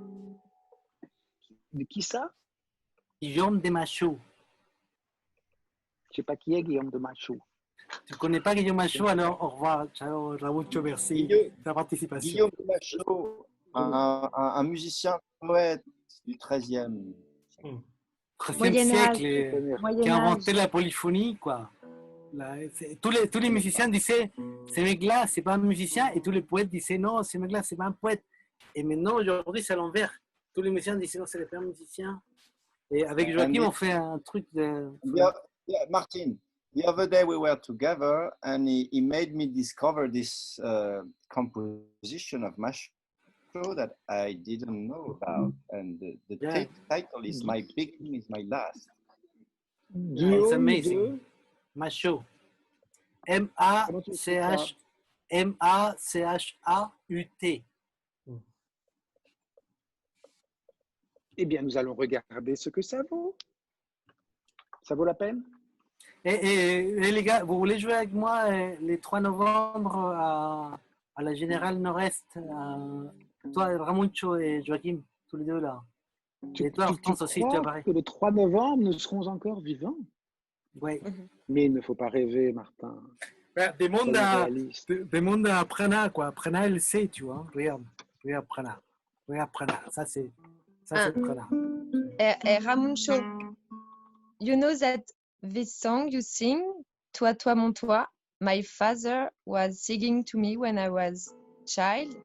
De qui ça? Guillaume Desmachaut. Je ne sais pas qui est Guillaume Desmachaut. Tu ne connais pas Guillaume Desmachaut, alors au revoir. Ciao, Ramuntxo, merci de ta participation. Guillaume Desmachaut, un musicien poète du XIIIe siècle, qui a inventé la polyphonie, quoi. Tous les musiciens disaient, ce mec-là, c'est pas un musicien, et tous les poètes disaient, non, ce mec-là, c'est pas un poète. Et maintenant, aujourd'hui, c'est à l'envers. Tous les musiciens disaient, non, c'est pas un musicien. Et avec Joachim, on fait un truc de... Yeah, Martin, the other day we were together and he made me discover this composition of Macho that I didn't know about. And the title is My Beginning is My Last. Yeah, it's amazing. Macho. M-A-C-H-A-U-T. Eh bien, nous allons regarder ce que ça vaut. Ça vaut la peine? Et les gars, vous voulez jouer avec moi les 3 novembre à la Générale Nord-Est, toi, Ramuntxo et Joachim, tous les deux là. Et toi, Hortense aussi, tu apparais. Que le 3 novembre, nous serons encore vivants? Oui. Mais il ne faut pas rêver, Martin. Des mondes à Prana, quoi. Prana, elle sait, tu vois. Regarde Prana. Regarde Prana. Ça, c'est Prana. Ramuntxo, you know that this song you sing, Toi, toi, mon toi, my father was singing to me when I was child,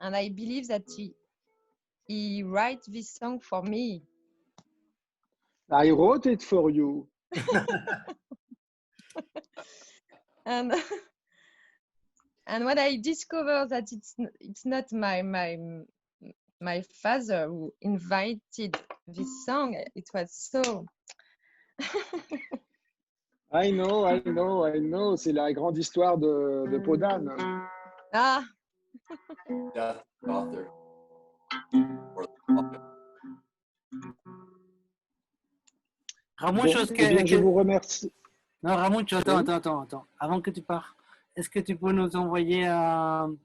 and I believe that he write this song for me. I wrote it for you. And when I discovered that it's not my father who invited this song, it was so. I know. C'est la grande histoire de Podane. Ah. Death author. Ramuntxo, je vous remercie. Non, Ramuntxo, attends. Avant que tu pars, est-ce que tu peux nous envoyer un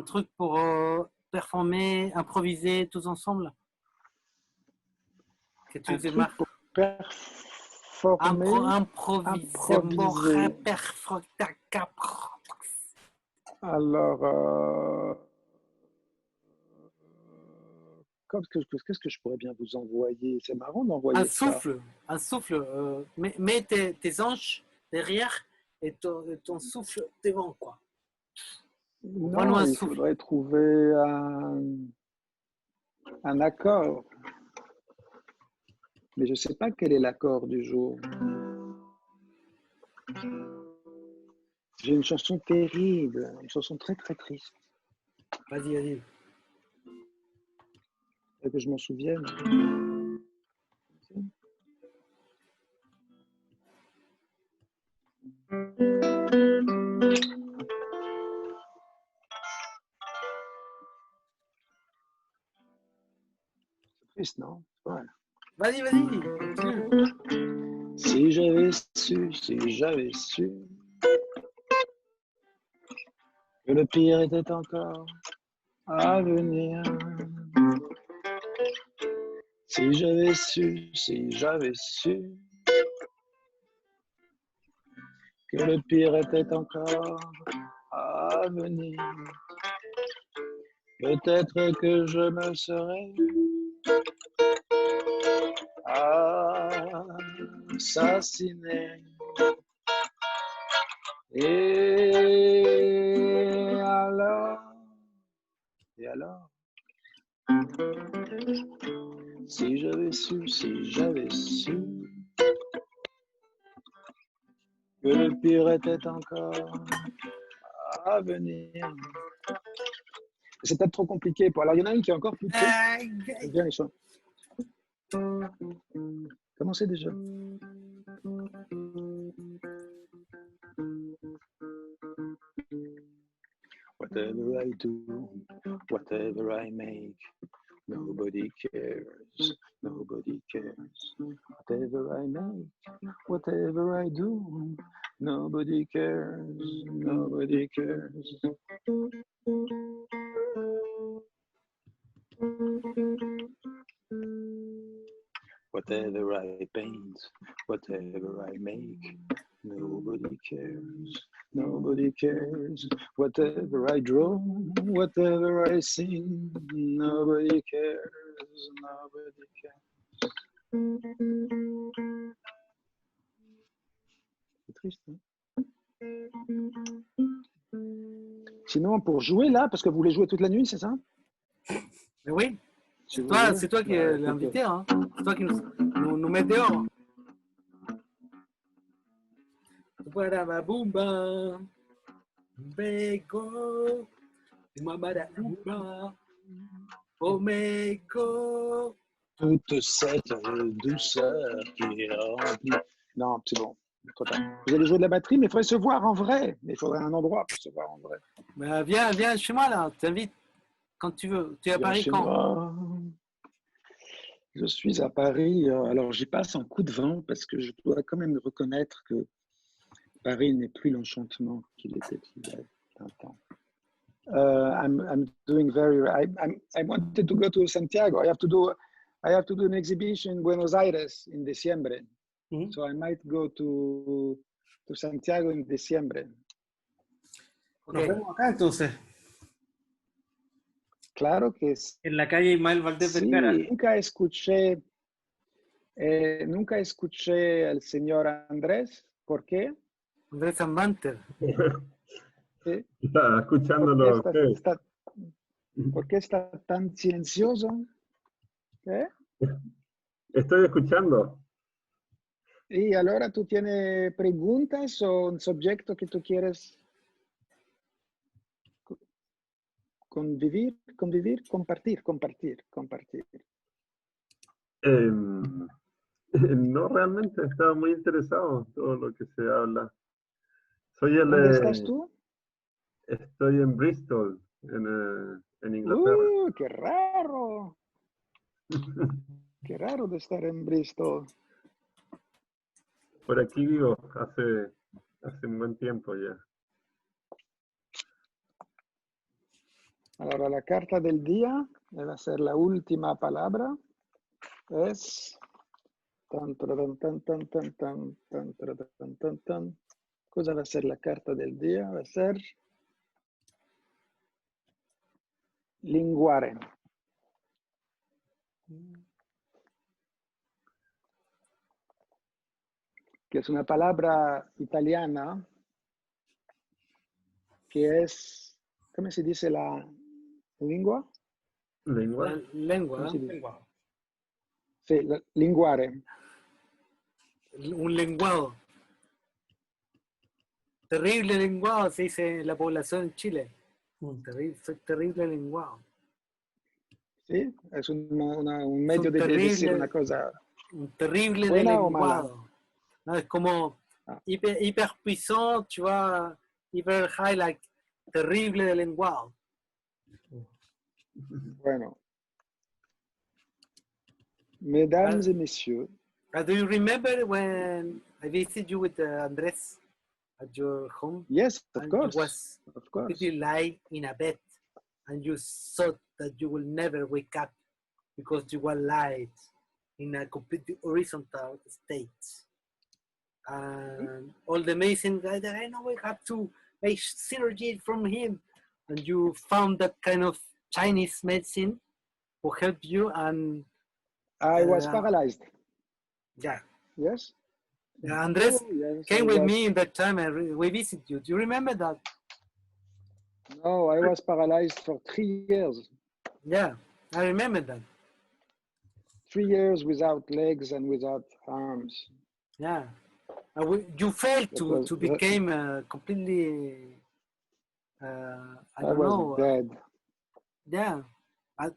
truc pour performer, improviser tous ensemble? Que tu fais marre. Improviser. Alors, qu'est-ce que je pourrais bien vous envoyer? C'est marrant d'envoyer ça. Un souffle. Mets tes hanches derrière et ton souffle devant, quoi. Non, il faudrait trouver un accord. Mais je ne sais pas quel est l'accord du jour. J'ai une chanson terrible, une chanson très très triste. Vas-y. Et que je m'en souvienne. C'est triste, non? Ouais. Vas-y. Si j'avais su que le pire était encore à venir. Si j'avais su que le pire était encore à venir, peut-être que je me serais assassiné. Et alors, si j'avais su que le pire était encore à venir. C'est peut-être trop compliqué. Alors, il y en a une qui est encore plus petite. J'aime bien les choix. Comment c'est déjà? Whatever I do, whatever I make, nobody cares. Whatever I make, whatever I do, nobody cares. Whatever I paint, whatever I make, nobody cares. Whatever I draw, whatever I sing, nobody cares. C'est triste, hein? Sinon, pour jouer là, parce que vous voulez jouer toute la nuit, c'est ça? Mais oui. C'est toi qui es l'invité, hein. C'est toi qui nous no meteo. Para bumba, beko, mabara bumba, omeko. Toute cette douceur qui remplit. Non, c'est bon. Trop tard. Vous allez jouer de la batterie, mais il faudrait se voir en vrai. Mais il faudrait un endroit pour se voir en vrai. Bah, viens chez moi là, t'invite quand tu veux. Tu es à Viens Paris chez quand? moi. Je suis à Paris. Alors, j'y passe en coup de vent parce que je dois quand même reconnaître que Paris n'est plus l'enchantement qu'il était il y a un temps. I'm doing very. I wanted to go to Santiago. I have to do an exhibition in Buenos Aires in diciembre. Mhm. So I might go to Santiago in diciembre. Nos vemos acá entonces, Claro que en la calle Ismael Valdés sí. Vergara. Nunca escuché al señor Andrés. ¿Por qué? Andrés Amanter. ¿Sí? Está ¿Por escuchándolo. qué ¿por qué está tan silencioso? ¿Eh? Estoy escuchando. Y ahora tú tienes preguntas o un sujeto que tú quieres compartir. No, realmente estaba muy interesado en todo lo que se habla. ¿Dónde estás tú? Estoy en Bristol, en Inglaterra. ¡Qué raro! Qué raro de estar en Bristol. Por aquí vivo hace un buen tiempo ya. Ahora la carta del día va a ser la última palabra. Es tan, tan, tan, tan, tan, tan, tan, tan, tan, tan. Cosa va a ser la carta del día? Va a ser linguare. Que es una palabra italiana que es, ¿cómo se dice la lengua? ¿Lengua? Lengua. ¿Cómo se dice? Lengua. Sí, linguare. Un lenguado. Terrible lenguado, se dice en la población en Chile. Soy terrible lenguado. Sí, es un medio de decir una cosa. Un terrible ¿Buena o mala? lenguado. No, es como Ah. hyper puissant, tu vois, hyper high, like terrible de lenguado. Bueno. Mesdames et messieurs. Do you remember when I visited you with Andres at your home? Yes, of And course. you was Of course. completely lie in a bed, and you thought that you will never wake up because you were lied in a completely horizontal state. And all the amazing guys that I know we have to make synergy from him, and you found that kind of Chinese medicine who helped you, and I was paralyzed. yeah. Yes. Andres Oh, yes, came I with was- me in that time and we visited you. Do you remember that? No, I was paralyzed for 3 years. Yeah, I remember that. 3 years without legs and without arms. Yeah. You failed That was- to become completely, I I don't was know. dead. Yeah.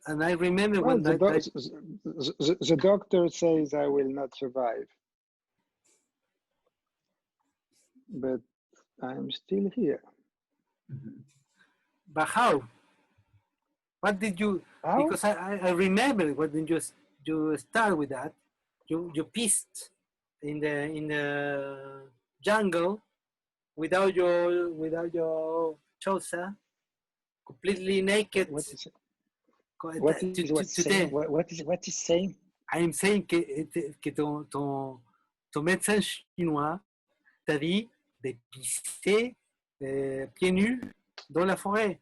And I remember Well, when the doctor says I will not survive. But I'm still here. but how? What did you, How? because I remember when you start with that, you pissed in the jungle without your trouser, completely naked. What is saying? I'm saying que ton médecin chinois t'a dit de pisser pieds nus dans la forêt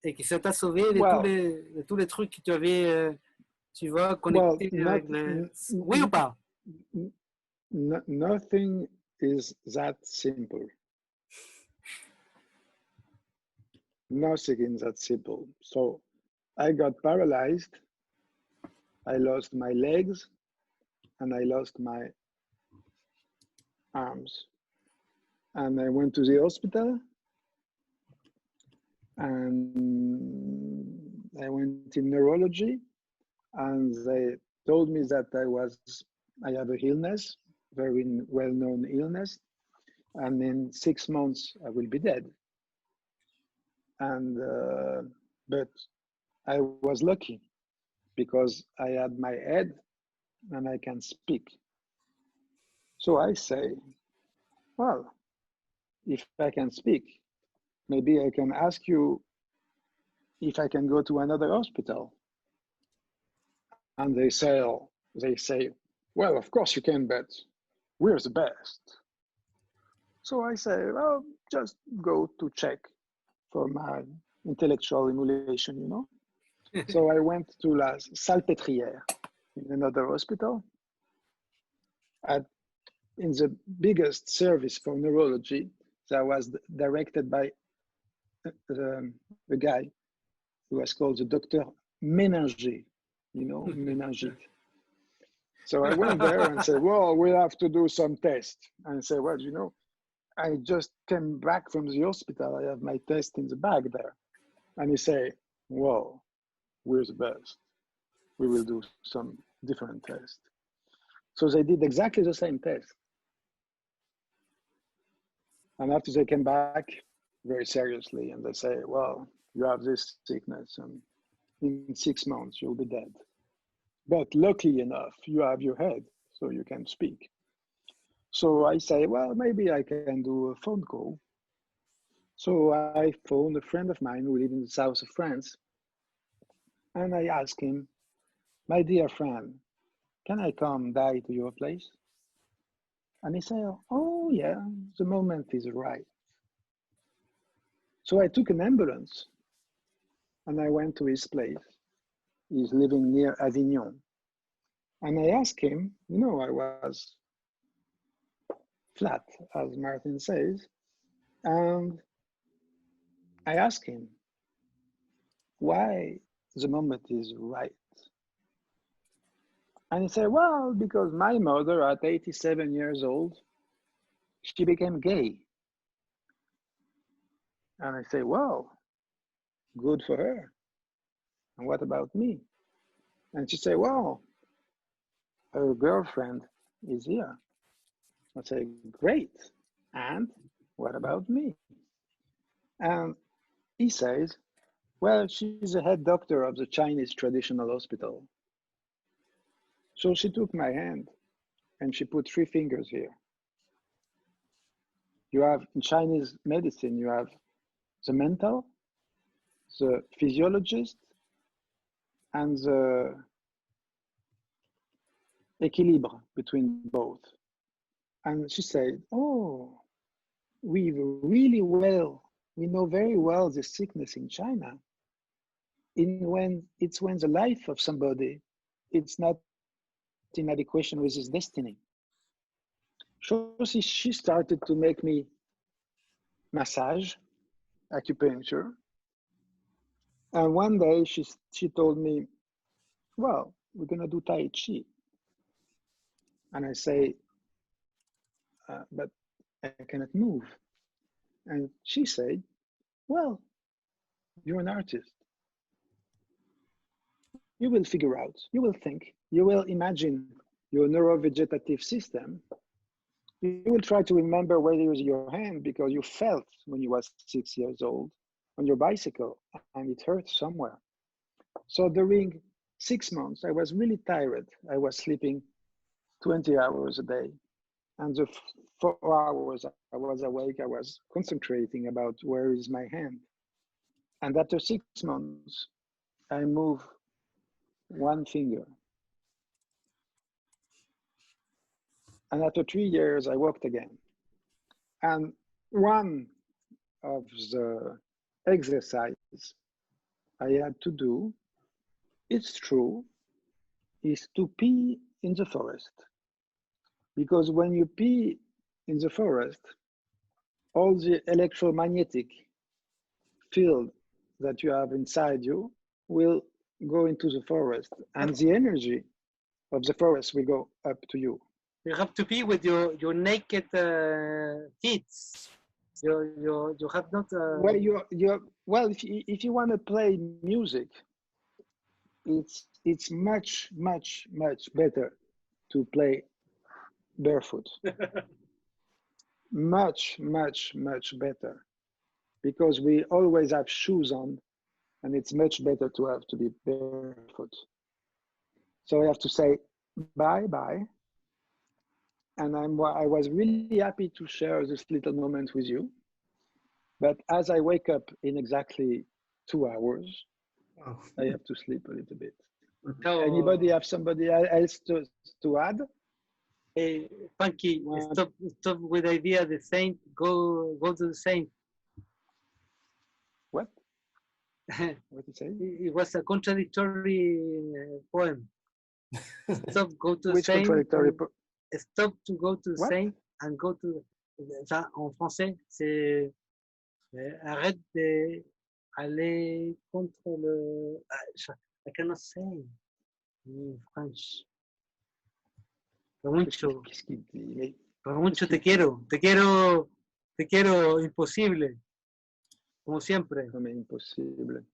et que ça t'a sauvé de tous les trucs que tu avais, tu vois, connectés avec le... Oui ou pas? Nothing is that simple. Nothing is that simple. So I got paralyzed. I lost my legs. and I lost my arms. And I went to the hospital, and I went in neurology, and they told me that I have a illness, very well-known illness, and in 6 months I will be dead. And but I was lucky because I had my head and I can speak. So I say, well, if I can speak, maybe I can ask you if I can go to another hospital. And they say, well, of course you can, but we're the best. So I say, well, just go to check for my intellectual emulation, you know. So I went to La Salpêtrière in another hospital. In the biggest service for neurology that was directed by the guy who was called the Dr. Ménager, you know, Ménagite. So I went there and said, well, we'll have to do some tests. And I said, well, you know, I just came back from the hospital. I have my test in the bag there. And he said, well, we're the best. We will do some different tests. So they did exactly the same test. And after they came back very seriously and they say, well, you have this sickness and in 6 months you'll be dead. But luckily enough, you have your head, so you can speak. So I say, well, maybe I can do a phone call. So I phoned a friend of mine who lived in the south of France. And I asked him, my dear friend, can I come die to your place? And he said, oh yeah, the moment is right. So I took an ambulance and I went to his place. He's living near Avignon. And I asked him, you know, I was flat, as Martin says. And I asked him why the moment is right. And he said, well, because my mother at 87 years old, she became gay. And I say, well, good for her. And what about me? And she said, well, her girlfriend is here. I say, great. And what about me? And he says, well, she's the head doctor of the Chinese traditional hospital. So she took my hand and she put 3 fingers here. You have, in Chinese medicine, you have the mental, the physiologist, and the équilibre between both. And she said, oh, we know very well the sickness in China. When the life of somebody, it's not in adequation with his destiny. So she started to make me massage, acupuncture. And one day she told me, well, we're gonna do Tai Chi. And I say, but I cannot move. And she said, well, you're an artist. You will figure out, you will think, you will imagine your neurovegetative system. You will try to remember where there is your hand because you felt when you was 6 years old on your bicycle and it hurt somewhere. So during 6 months, I was really tired. I was sleeping 20 hours a day. And the 4 hours I was awake, I was concentrating about where is my hand. And after 6 months, I moved 1 finger. And after 3 years, I walked again. And one of the exercises I had to do, it's true, is to pee in the forest. Because when you pee in the forest, all the electromagnetic field that you have inside you will go into the forest, and the energy of the forest will go up to you. You have to be with your naked feet. You have not. Well, if you want to play music, it's much better to play barefoot. much better, because we always have shoes on, and it's much better to be barefoot. So I have to say bye, and I was really happy to share this little moment with you. But as I wake up in exactly 2 hours, I have to sleep a little bit. Anybody have somebody else to add? Hey, Funky, stop with the idea the saint. Go to the saint. What? What did you say? It was a contradictory poem. Stop, go to the Which saint. contradictory Stop to go to the What? saint and go to. Ça, en français, c'est arrête d'aller contre le. I cannot say in French. Ramuntxo, Qu'est-ce qu'il dit? Ramuntxo, te quiero imposible, como siempre. Comme impossible.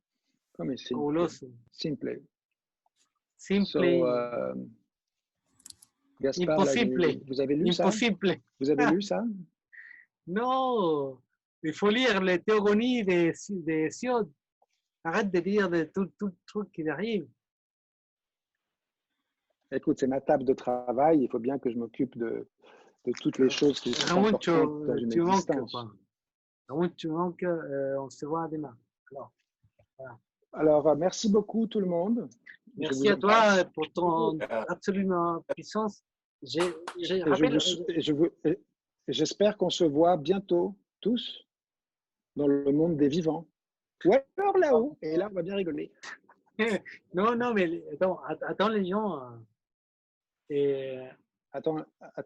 Comme simple. Fabuloso. Simple. Simple. So, Gaspard, Impossible. vous avez lu Impossible. ça? Vous avez lu ça? Non, il faut lire les théogonies de Siode. Arrête de lire de tout truc qui arrive. Écoute, c'est ma table de travail. Il faut bien que je m'occupe de toutes les choses qui sont importantes dans une tu existence. manques. Ramuntxo, tu manques. On se voit demain. Alors, voilà. Alors, merci beaucoup tout le monde. Merci à toi pour ton absolument puissance. J'espère qu'on se voit bientôt tous dans le monde des vivants. Ou alors là-haut, et là on va bien rigoler. Non, mais attends les gens. Attends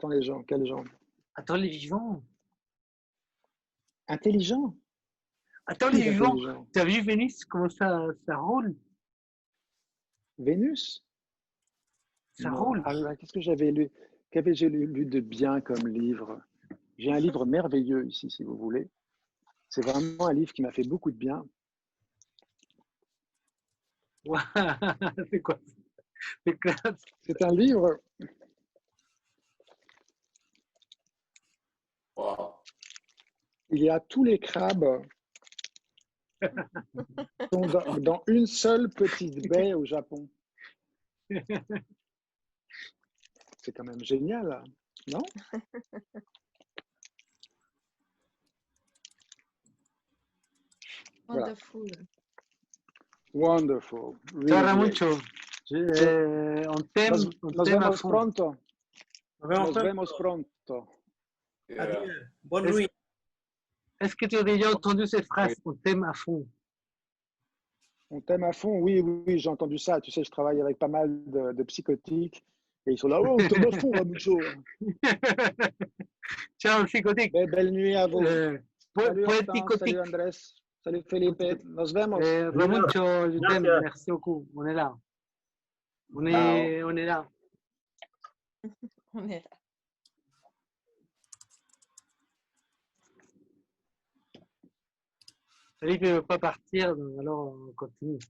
les gens, quels gens? Attends les vivants. Intelligents? Attends les vivants. Tu as vu Vénus, comment ça roule? Vénus? Ça roule. Ah, qu'est-ce que j'avais lu? Qu'avais-je lu de bien comme livre? J'ai un livre merveilleux ici, si vous voulez. C'est vraiment un livre qui m'a fait beaucoup de bien. C'est quoi? C'est classe. C'est un livre. Wow. Il y a tous les crabes sont dans une seule petite baie au Japon. C'est quand même génial, non? Wonderful. Wonderful. Really Ciao great. Ramuntxo. On t'aime. Nos vemos pronto. Nos Nos vemos pronto. Yeah. Bonne nuit. Est-ce que tu as déjà entendu cette phrase? On t'aime à fond. On t'aime à fond, oui, j'ai entendu ça. Tu sais, je travaille avec pas mal de psychotiques et ils sont là, oh, on t'aime à fond, Ramuntxo. Ciao, psychotique. Belle nuit à vous. Salut, Poète Hortense, psychotique. salut Andrés, salut Felipe, nos vemos. Ramuntxo, je t'aime. Merci beaucoup. On est là. On est là. On est là. Felipe ne veut pas partir, alors on continue.